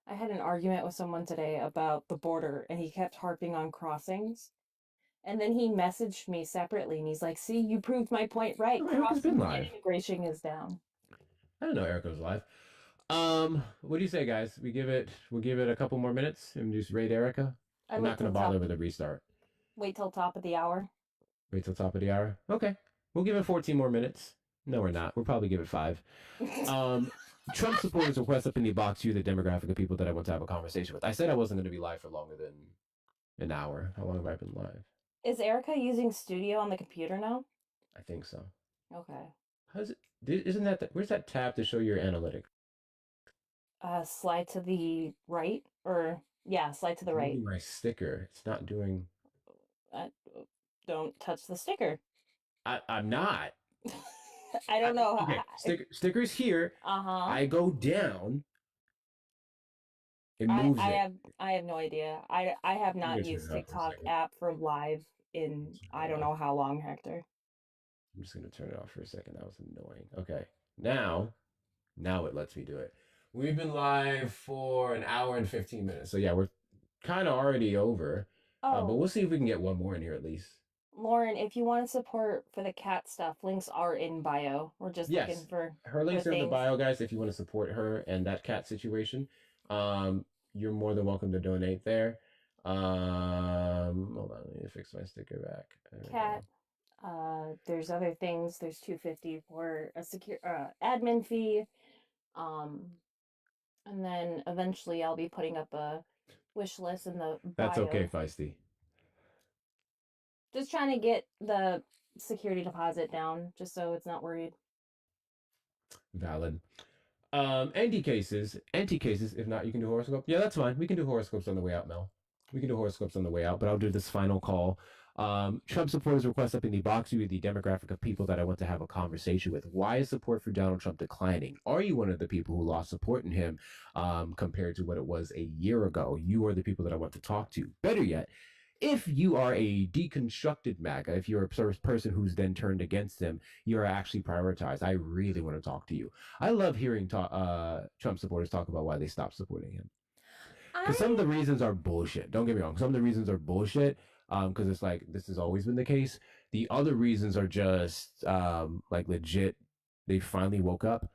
I had an argument with someone today about the border, and he kept harping on crossings. And then he messaged me separately, and he's like, "See, you proved my point right. Oh, Erica's been Crossing live. immigration is down." I didn't know Erica was live. What do you say, guys? We'll give it a couple more minutes and just raid Erica. I I'm wait not gonna till bother top- with a restart. Wait till top of the hour. Wait till top of the hour. Okay, we'll give it 14 more minutes. No, we're not. We'll probably give it 5. Trump supporters request up in the box you the demographic of people that I want to have a conversation with. I said I wasn't going to be live for longer than an hour. How long have I been live? Is Erica using Studio on the computer now? I think so. Okay. How's it? Isn't that where's that tab to show your analytics? Slide to the right, or yeah, slide to the right. My sticker. It's not doing. Don't touch the sticker. I'm not. I don't know. Okay, stickers here. I go down. It moves it. I have no idea. I have not gonna used turn it off for a TikTok second. app for live in I don't know how long, Hector. I'm just gonna turn it off for a second. That was annoying. Okay, now it lets me do it. We've been live for an hour and 15 minutes. So yeah, we're kind of already over. Oh, But we'll see if we can get one more in here at least. Lauren, if you want support for the cat stuff, links are in bio. We're just Yes. looking for Her links for are in the things. bio, guys. If you want to support her and that cat situation, you're more than welcome to donate there. Hold on, let me fix my sticker back. There we go. Cat. There's other things. There's $250 for a secure admin fee. And then eventually I'll be putting up a wish list in the bio. That's okay, Feisty. Just trying to get the security deposit down, just so it's not worried. Valid. Anti-cases. If not, you can do horoscope. Yeah, that's fine. We can do horoscopes on the way out, Mel. We can do horoscopes on the way out, but I'll do this final call. Trump supporters request up in the box you the demographic of people that I want to have a conversation with. Why is support for Donald Trump declining? Are you one of the people who lost support in him compared to what it was a year ago? You are the people that I want to talk to. Better yet, if you are a deconstructed MAGA, if you're a person who's then turned against him, you are actually prioritized. I really want to talk to you. I love hearing Trump supporters talk about why they stopped supporting him. Because some of the reasons are bullshit. Don't get me wrong. Some of the reasons are bullshit. Because it's like this has always been the case. The other reasons are just like legit. They finally woke up.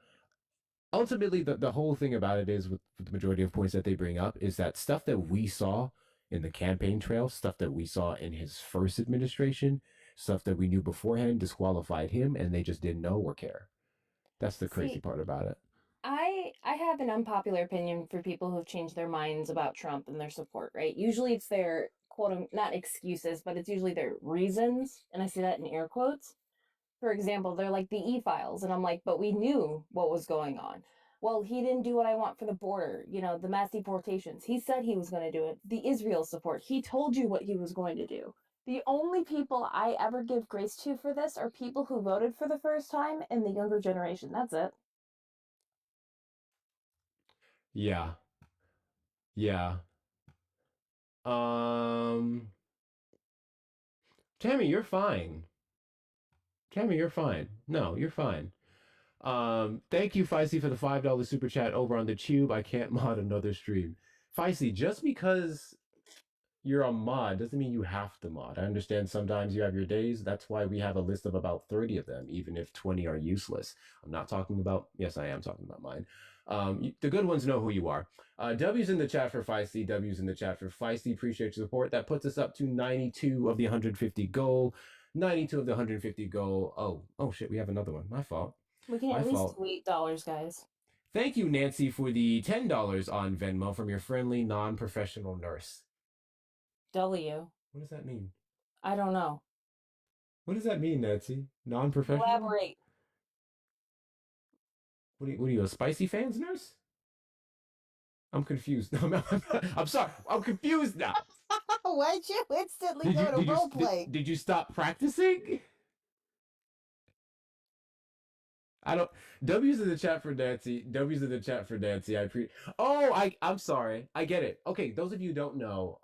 Ultimately, the whole thing about it is with the majority of points that they bring up is that stuff that we saw in the campaign trail, stuff that we saw in his first administration, stuff that we knew beforehand disqualified him, and they just didn't know or care. That's the crazy part about it. I have an unpopular opinion for people who've changed their minds about Trump and their support, right? Usually it's their not excuses, but it's usually their reasons, and I say that in air quotes. For example, they're like the e-files, and I'm like, but we knew what was going on. Well, he didn't do what I want for the border, the mass deportations. He said he was going to do it. The Israel support, he told you what he was going to do. The only people I ever give grace to for this are people who voted for the first time and the younger generation. That's it. Yeah. Yeah. Um, Tammy, you're fine. Tammy, you're fine. No, you're fine. Thank you, Feisty, for the $5 super chat over on the Tube. I can't mod another stream. Feisty, just because you're a mod doesn't mean you have to mod. I understand sometimes you have your days. That's why we have a list of about 30 of them, even if 20 are useless. I'm not talking about, yes, I am talking about mine. The good ones know who you are. W's in the chat for Feisty. W's in the chat for Feisty. Appreciate your support. That puts us up to 92 of the 150 goal. 92 of the 150 goal. Oh shit, we have another one. My fault. We can My at least fault. do $8, guys. Thank you, Nancy, for the $10 on Venmo from your friendly, non-professional nurse. W. What does that mean? I don't know. What does that mean, Nancy? Non-professional? Elaborate. What are you, a Spicy Fans nurse? I'm confused. I'm sorry. I'm confused now. Why'd you instantly go to roleplay? Did you stop practicing? I don't. W's in the chat for Nancy. W's in the chat for Nancy. I'm sorry. I get it. Okay, those of you who don't know,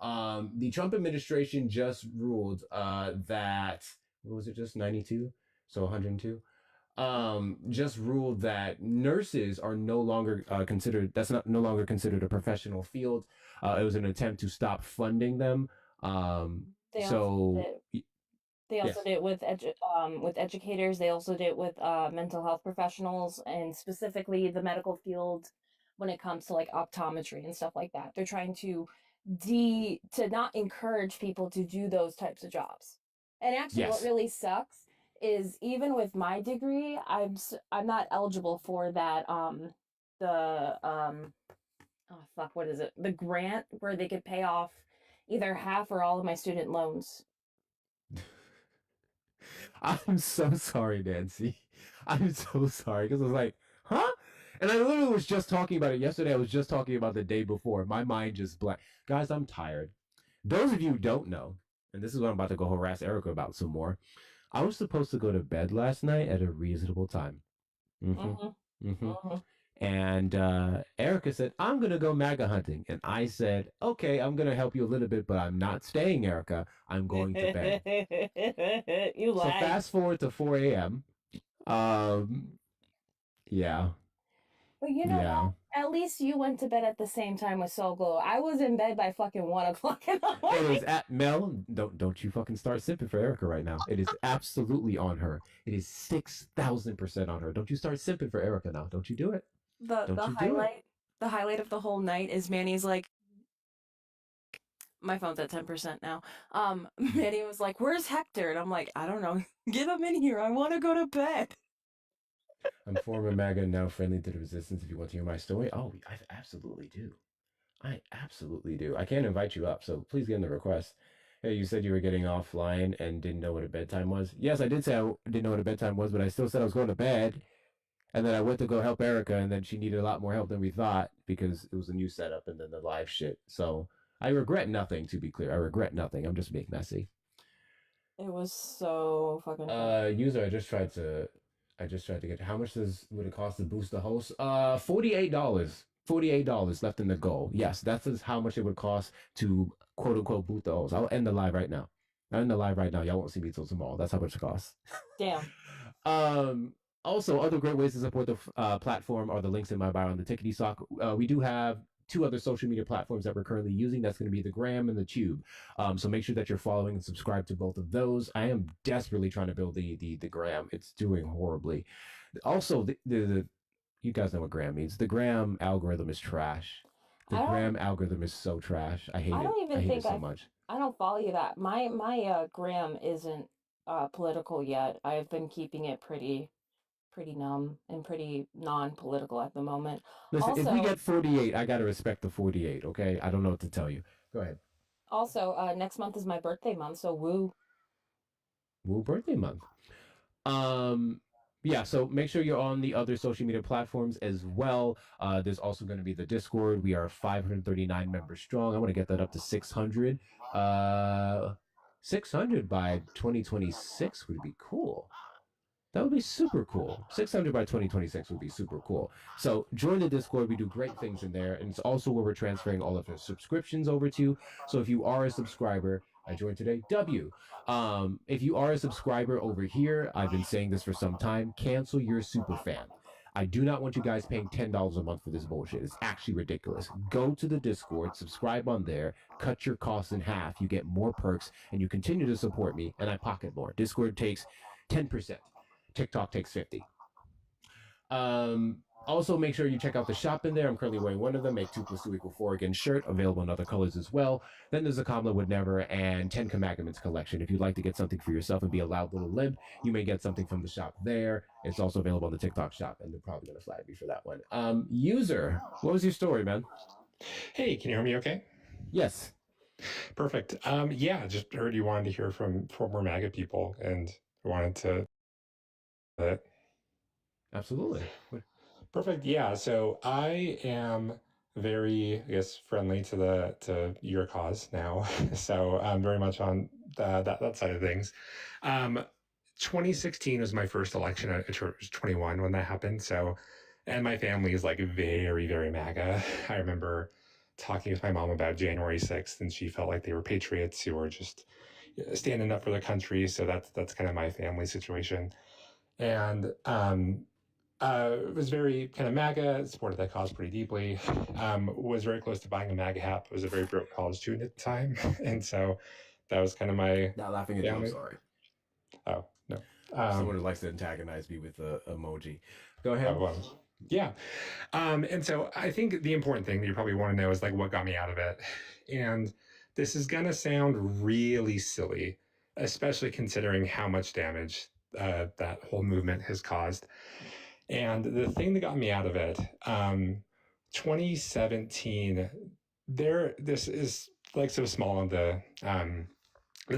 the Trump administration just ruled that, what was it, just 92? So 102? Just ruled that nurses are no longer considered. That's no longer considered a professional field. It was an attempt to stop funding them. They Yes. also did it with educators. They also did it with mental health professionals, and specifically the medical field when it comes to like optometry and stuff like that. They're trying to not encourage people to do those types of jobs. And actually, Yes. what really sucks is even with my degree, I'm not eligible for that what is it? The grant where they could pay off either half or all of my student loans. I'm so sorry, Nancy. I'm so sorry because I was like, huh? And I literally was just talking about it yesterday. I was just talking about the day before. My mind just blank. Guys, I'm tired. Those of you who don't know, and this is what I'm about to go harass Erica about some more. I was supposed to go to bed last night at a reasonable time. And Erica said, I'm going to go MAGA hunting. And I said, okay, I'm going to help you a little bit, but I'm not staying, Erica. I'm going to bed. You So lied. fast forward to 4 a.m. Yeah. But you know Yeah. what? At least you went to bed at the same time with Soul Glow. I was in bed by fucking 1 o'clock in the It morning. is at Mel. Don't you fucking start sipping for Erica right now. It is absolutely on her. It is 6,000% on her. Don't you start sipping for Erica now. Don't you do it. The Don't you do it. highlight of the whole night is Manny's like, my phone's at 10% now. Manny was like, "Where's Hector?" And I'm like, "I don't know. Get him in here. I want to go to bed." I'm former MAGA and now friendly to the resistance. If you want to hear my story, I absolutely do. I absolutely do. I can't invite you up, so please get in the request. Hey, you said you were getting offline and didn't know what a bedtime was. Yes, I did say I didn't know what a bedtime was, but I still said I was going to bed. And then I went to go help Erica, and then she needed a lot more help than we thought because it was a new setup and then the live shit. So I regret nothing, to be clear. I regret nothing. I'm just being messy. It was so fucking fun. User, I just tried to get, how much would it cost to boost the host? $48. $48 left in the goal. Yes, that's how much it would cost to quote unquote boot the host. I'll end the live right now. I'll end the live right now. Y'all won't see me till tomorrow. That's how much it costs. Damn. Also, other great ways to support the platform are the links in my bio on the Tickety Sock. We do have 2 other social media platforms that we're currently using. That's going to be the Gram and the Tube. So make sure that you're following and subscribe to both of those. I am desperately trying to build the Gram. It's doing horribly. Also, you guys know what Gram means. The Gram algorithm is trash. The Gram algorithm is so trash. I hate it. I hate it so much. I don't follow you that. My Gram isn't political yet. I've been keeping it pretty numb and pretty non-political at the moment. Listen, also, if we get 48, I gotta respect the 48. Okay, I don't know what to tell you. Go ahead. Also, next month is my birthday month, so woo birthday month. Yeah, so make sure you're on the other social media platforms as well. There's also going to be the Discord. We are 539 members strong. I want to get that up to 600. 600 by 2026 would be cool. That would be super cool. 600 by 2026 would be super cool. So join the Discord. We do great things in there. And it's also where we're transferring all of our subscriptions over to. So if you are a subscriber, I joined today, W. If you are a subscriber over here, I've been saying this for some time, cancel your super fan. I do not want you guys paying $10 a month for this bullshit. It's actually ridiculous. Go to the Discord, subscribe on there, cut your costs in half. You get more perks, and you continue to support me, and I pocket more. Discord takes 10%. TikTok takes 50. Also, make sure you check out the shop in there. I'm currently wearing one of them. Make 2 + 2 = 4 again shirt, available in other colors as well. Then there's a Kamala Would Never and 10 Commandments collection. If you'd like to get something for yourself and be a loud little limp, you may get something from the shop there. It's also available on the TikTok shop, and they're probably going to flag me for that one. User, what was your story, man? Hey, can you hear me okay? Yes. Perfect. Yeah, just heard you wanted to hear from former MAGA people, and wanted to... Absolutely. Perfect. Yeah. So I am very, I guess, friendly to your cause now. So I'm very much on that side of things. 2016 was my first election. I was 21 when that happened. So, and my family is like very, very MAGA. I remember talking with my mom about January 6th, and she felt like they were patriots who were just standing up for the country. So that's kind of my family situation. And was very kind of MAGA, supported that cause pretty deeply, was very close to buying a MAGA hat, was a very broke college student at the time. And so that was kind of my... Not laughing at you, I'm sorry. Oh, no. Someone who likes to antagonize me with the emoji. Go ahead. Yeah. And so I think the important thing that you probably want to know is like what got me out of it. And this is going to sound really silly, especially considering how much damage that whole movement has caused. And the thing that got me out of it, 2017, this is like so small on the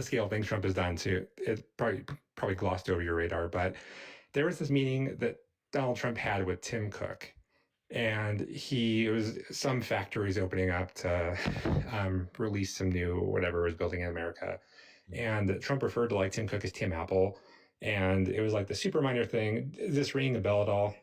scale of things Trump has done too. It probably glossed over your radar, but there was this meeting that Donald Trump had with Tim Cook, and it was some factories opening up to release some new whatever was building in America. And Trump referred to like Tim Cook as Tim Apple. And it was like the super minor thing. Is this ringing a bell at all?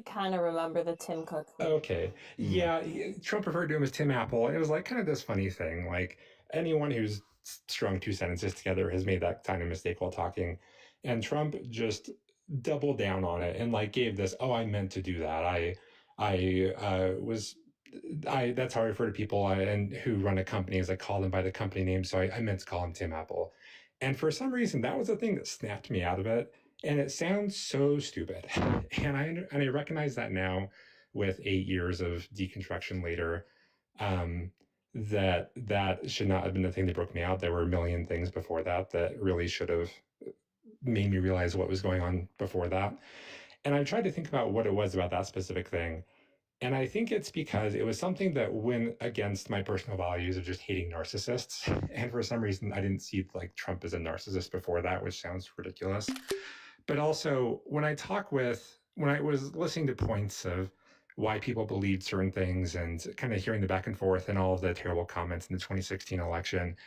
Kind of remember the Tim Cook thing. Okay. Yeah, Trump referred to him as Tim Apple. And it was like kind of this funny thing. Like anyone who's strung 2 sentences together has made that kind of mistake while talking. And Trump just doubled down on it and like gave this, oh, I meant to do that. That's how I refer to people and who run a company is I call them by the company name. So I meant to call him Tim Apple. And for some reason, that was the thing that snapped me out of it. And it sounds so stupid. And I recognize that now with 8 years of deconstruction later, that should not have been the thing that broke me out. There were a million things before that really should have made me realize what was going on before that. And I tried to think about what it was about that specific thing. And I think it's because it was something that went against my personal values of just hating narcissists. And for some reason, I didn't see like Trump as a narcissist before that, which sounds ridiculous. But also when I was listening to points of why people believed certain things and kind of hearing the back and forth and all of the terrible comments in the 2016 election,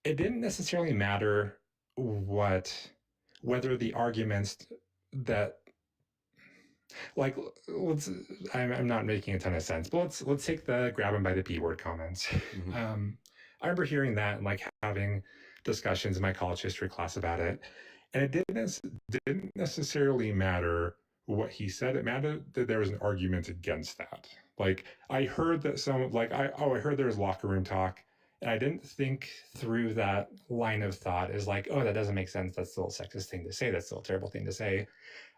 it didn't necessarily matter whether the arguments that like I'm not making a ton of sense, but let's take the grab him by the P word comments. Mm-hmm. I remember hearing that and like having discussions in my college history class about it, and it didn't necessarily matter what he said. It mattered that there was an argument against that. Like I heard that I heard there was locker room talk, and I didn't think through that line of thought as like, oh, that doesn't make sense. That's still a sexist thing to say. That's still a terrible thing to say.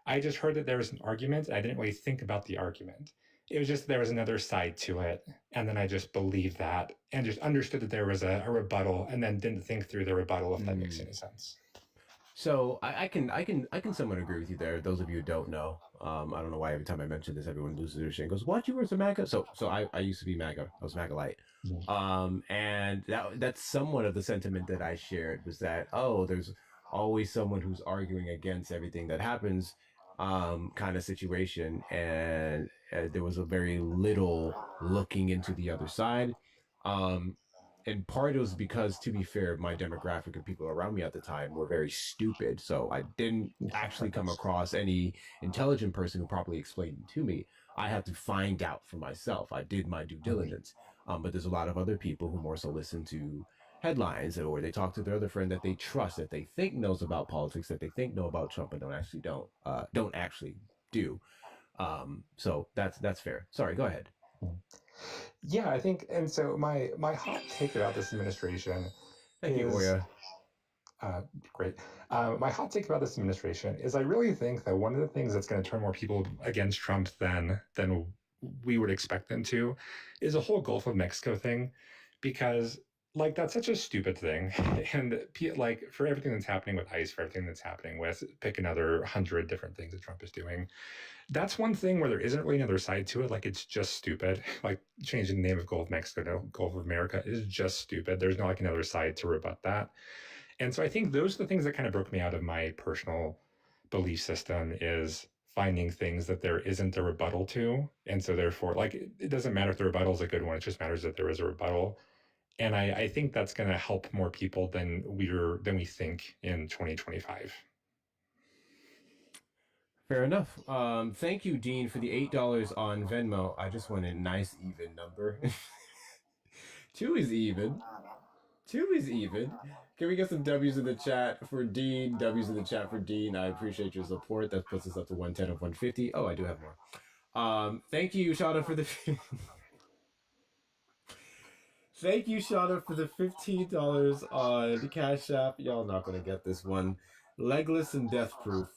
I just heard that there was an argument. I didn't really think about the argument. It was just there was another side to it. And then I just believed that and just understood that there was a rebuttal and then didn't think through the rebuttal, if that makes any sense. So I can somewhat agree with you there. Those of you who don't know, I don't know why every time I mention this, everyone loses their shit and goes, what, you were a MAGA? So I used to be MAGA. I was MAGA light. And that's somewhat of the sentiment that I shared was that, oh, there's always someone who's arguing against everything that happens. Kind of situation, and there was a very little looking into the other side. and part it was because, to be fair, my demographic of people around me at the time were very stupid. So I didn't actually come across any intelligent person who properly explained it to me. I had to find out for myself. I did my due diligence. But there's a lot of other people who more so listen to headlines, or they talk to their other friend that they trust, that they think knows about politics, that they think know about Trump, but don't actually do. So that's fair. Sorry, go ahead. Yeah, I think, and so my hot take about this administration Thank you, Oya. Great. My hot take about this administration is I really think that one of the things that's going to turn more people against Trump than we would expect them to is a whole Gulf of Mexico thing, because like that's such a stupid thing, and like for everything that's happening with ICE, for everything that's happening with pick another 100 different things that Trump is doing, that's one thing where there isn't really another side to it. Like it's just stupid. Like changing the name of Gulf of Mexico to Gulf of America is just stupid. There's not like another side to rebut that. And so I think those are the things that kind of broke me out of my personal belief system, is finding things that there isn't a rebuttal to. And so therefore, like, it doesn't matter if the rebuttal is a good one. It just matters that there is a rebuttal. And I think that's going to help more people than we think in 2025. Fair enough. Thank you, Dean, for the $8 on Venmo. I just want a nice even number. 2 is even. 2 is even. Can we get some W's in the chat for Dean? W's in the chat for Dean. I appreciate your support. That puts us up to 110 of 150. Oh, I do have more. Thank you, Shada, for the thank you, Shada, for the $15 on Cash App. Y'all not gonna get this one. Legless and Death Proof.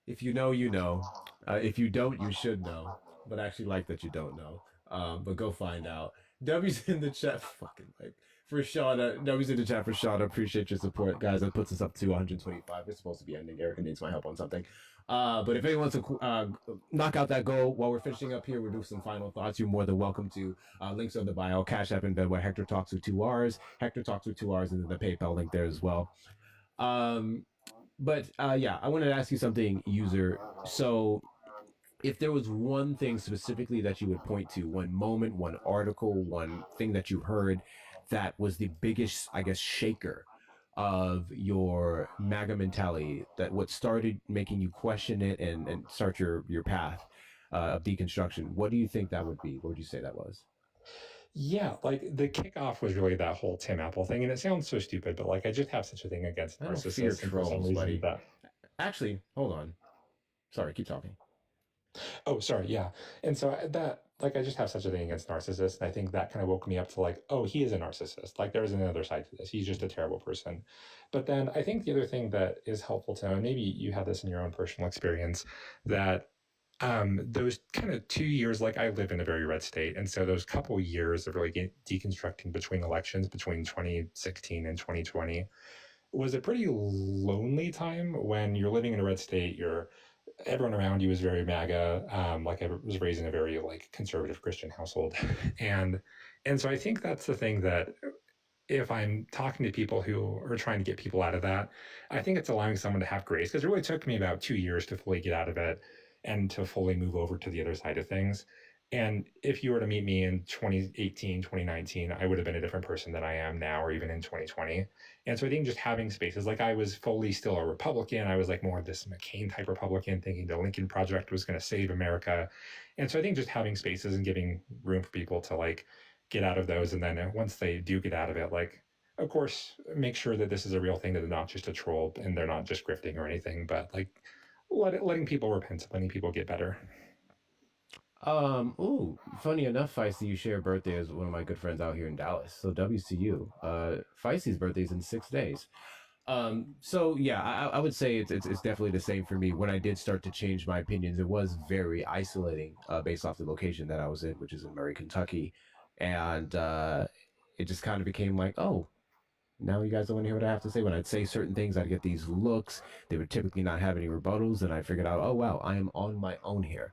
If you know, you know. If you don't, you should know. But I actually like that you don't know. But go find out. W's in the chat. Fucking like. For Shada, W's in the chat for Shada. Appreciate your support, guys. That puts us up to 125. We're supposed to be ending. Erica needs my help on something. But if anyone wants to knock out that goal while we're finishing up here, we'll do some final thoughts. You're more than welcome to. Links on the bio, Cash App, and bed where Hector talks with 2 R's. Hector talks with 2 R's, and then the PayPal link there as well. But yeah, I wanted to ask you something, user. So if there was one thing specifically that you would point to, one moment, one article, one thing that you heard that was the biggest, I guess, shaker of your MAGA mentality, that what started making you question it and start your path of deconstruction, what do you think that would be? What would you say that was? Yeah, like the kickoff was really that whole Tim Apple thing, and it sounds so stupid, but like I just have such a thing against narcissists. And for some reason buddy. that... Actually, hold on. Sorry, keep talking. Oh, sorry, yeah. And so that, like, I just have such a thing against narcissists, and I think that kind of woke me up to like, oh, he is a narcissist. Like, there is another side to this. He's just a terrible person. But then I think the other thing that is helpful to know, and maybe you had this in your own personal experience, that those kind of 2 years, like I live in a very red state, and so those couple years of really deconstructing between elections, between 2016 and 2020, was a pretty lonely time when you're living in a red state. Everyone around you was very MAGA. Like I was raised in a very like conservative Christian household, and so I think that's the thing that if I'm talking to people who are trying to get people out of that, I think it's allowing someone to have grace, because it really took me about 2 years to fully get out of it and to fully move over to the other side of things. And if you were to meet me in 2018, 2019, I would have been a different person than I am now, or even in 2020. And so I think just having spaces, like I was fully still a Republican. I was like more of this McCain type Republican, thinking the Lincoln Project was going to save America. And so I think just having spaces and giving room for people to like get out of those. And then once they do get out of it, like, of course, make sure that this is a real thing, that they're not just a troll and they're not just grifting or anything, but like letting people repent, letting people get better. Ooh, funny enough, Feisty, you share a birthday as one of my good friends out here in Dallas. So WCU. Feisty's birthday is in 6 days. So yeah, I would say it's definitely the same for me. When I did start to change my opinions, it was very isolating, based off the location that I was in, which is in Murray, Kentucky. And it just kind of became like, oh, now you guys don't want to hear what I have to say. When I'd say certain things, I'd get these looks. They would typically not have any rebuttals, and I figured out, oh wow, I am on my own here.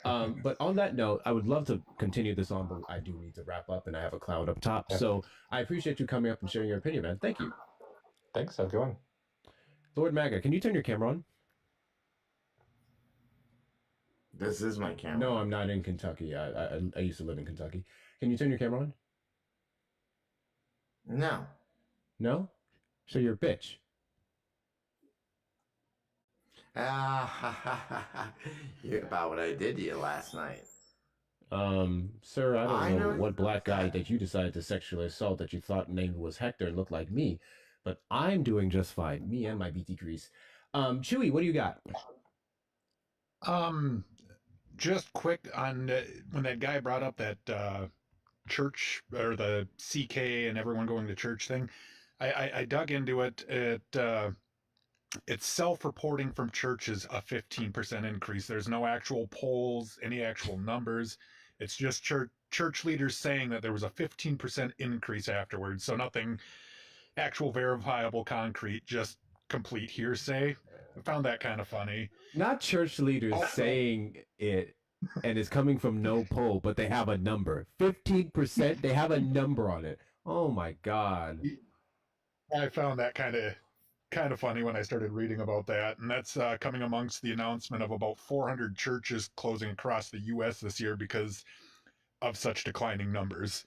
But on that note, I would love to continue this on, but I do need to wrap up, and I have a cloud up top. Yep. So I appreciate you coming up and sharing your opinion, man. Thank you. Thanks. How's it going? Lord MAGA, can you turn your camera on? This is my camera. No, I'm not in Kentucky. I used to live in Kentucky. Can you turn your camera on? No. No? So you're a bitch. Hear about what I did to you last night. Sir, I I don't know know what black guy that you decided to sexually assault that you thought named was Hector and looked like me, but I'm doing just fine. Me and my BT Grease. Chewy, what do you got? Just quick on when that guy brought up that church or the CK and everyone going to church thing. I dug into it. It's self-reporting from churches a 15% increase. There's no actual polls, any actual numbers. It's just church leaders saying that there was a 15% increase afterwards. So nothing actual verifiable concrete, just complete hearsay. I found that kind of funny. Not church leaders saying it and it's coming from no poll, but they have a number. 15%, they have a number on it. Oh my God. I found that kind of funny when I started reading about that, and that's coming amongst the announcement of about 400 churches closing across the U.S. this year because of such declining numbers.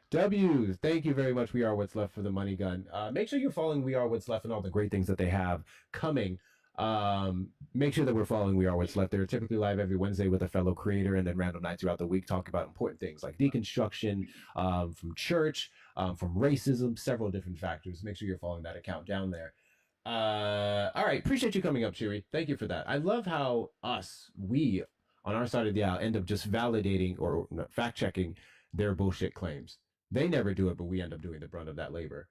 W's, thank you very much. We are What's Left for the Money Gun. Make sure you're following We Are What's Left and all the great things that they have coming. Make sure that we're following We Are What's Left. They're typically live every Wednesday with a fellow creator and then random nights throughout the week talking about important things like deconstruction, from church, from racism, several different factors. Make sure you're following that account down there. All right. Appreciate you coming up, Cheery. Thank you for that. I love how we on our side of the aisle end up just validating or fact checking their bullshit claims. They never do it, but we end up doing the brunt of that labor.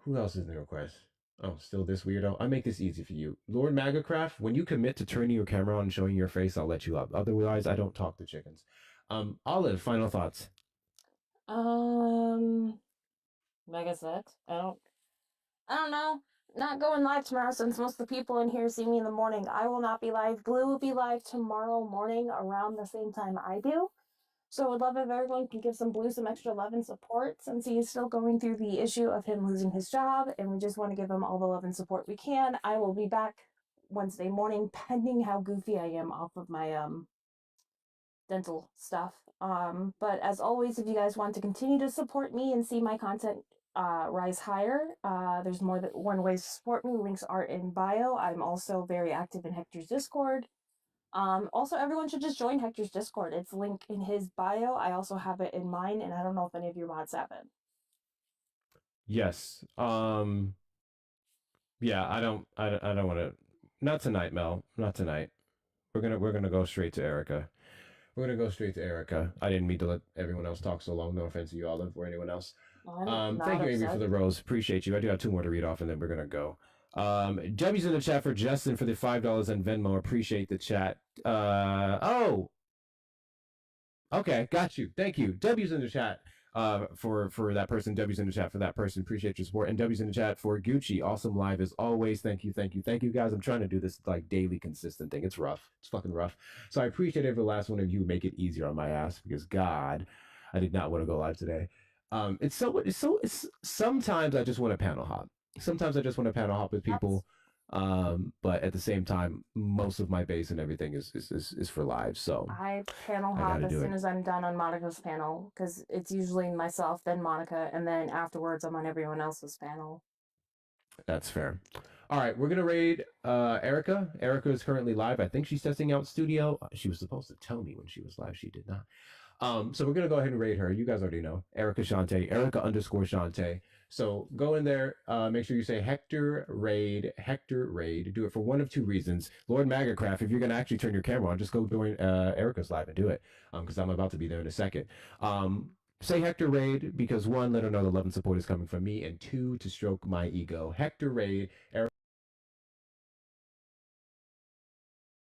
Who else is in the request? Oh, still this weirdo. I make this easy for you. Lord Magacraft, when you commit to turning your camera on and showing your face, I'll let you up. Otherwise, I don't talk to chickens. Olive, final thoughts. Like I said, I don't know. Not going live tomorrow since most of the people in here see me in the morning. I will not be live. Blue will be live tomorrow morning around the same time I do. So I would love if everyone can give some Blue some extra love and support since he is still going through the issue of him losing his job, and we just want to give him all the love and support we can. I will be back Wednesday morning, pending how goofy I am off of my dental stuff. But as always, if you guys want to continue to support me and see my content rise higher, there's more than one way to support me. Links are in bio. I'm also very active in Hector's Discord. Also, everyone should just join Hector's Discord. It's linked in his bio. I also have it in mine, and I don't know if any of your mods have it. Yes. Yeah, I don't want to. Not tonight, Mel. Not tonight. We're gonna go straight to Erica. We're gonna go straight to Erica. I didn't mean to let everyone else talk so long. No offense to you, Olive, or anyone else. Thank you, Amy, for the rose. Appreciate you. I do have 2 more to read off, and then we're gonna go. W's in the chat for Justin for the $5 and Venmo. Appreciate the chat. Oh, okay, got you. Thank you. W's in the chat for that person. W's in the chat for that person. Appreciate your support. And W's in the chat for Gucci. Awesome live as always. Thank you, guys. I'm trying to do this like daily consistent thing. It's rough. It's fucking rough. So I appreciate every last one of you. Make it easier on my ass because God, I did not want to go live today. It's sometimes I just want to panel hop. Sometimes I just want to panel hop with people. But at the same time, most of my base and everything is for live. So I panel hop as soon as I'm done on Monica's panel because it's usually myself, then Monica, and then afterwards I'm on everyone else's panel. That's fair. All right, we're gonna raid Erica. Erica is currently live. I think she's testing out Studio. She was supposed to tell me when she was live. She did not. So we're gonna go ahead and raid her. You guys already know Erica Shante, Erica_Shante. So go in there. Make sure you say Hector Raid. Do it for one of 2 reasons. Lord Magacraft, if you're gonna actually turn your camera on, just go join Erica's live and do it. Because I'm about to be there in a second. Say Hector Raid because 1, let her know the love and support is coming from me, and 2, to stroke my ego. Hector Raid. Erica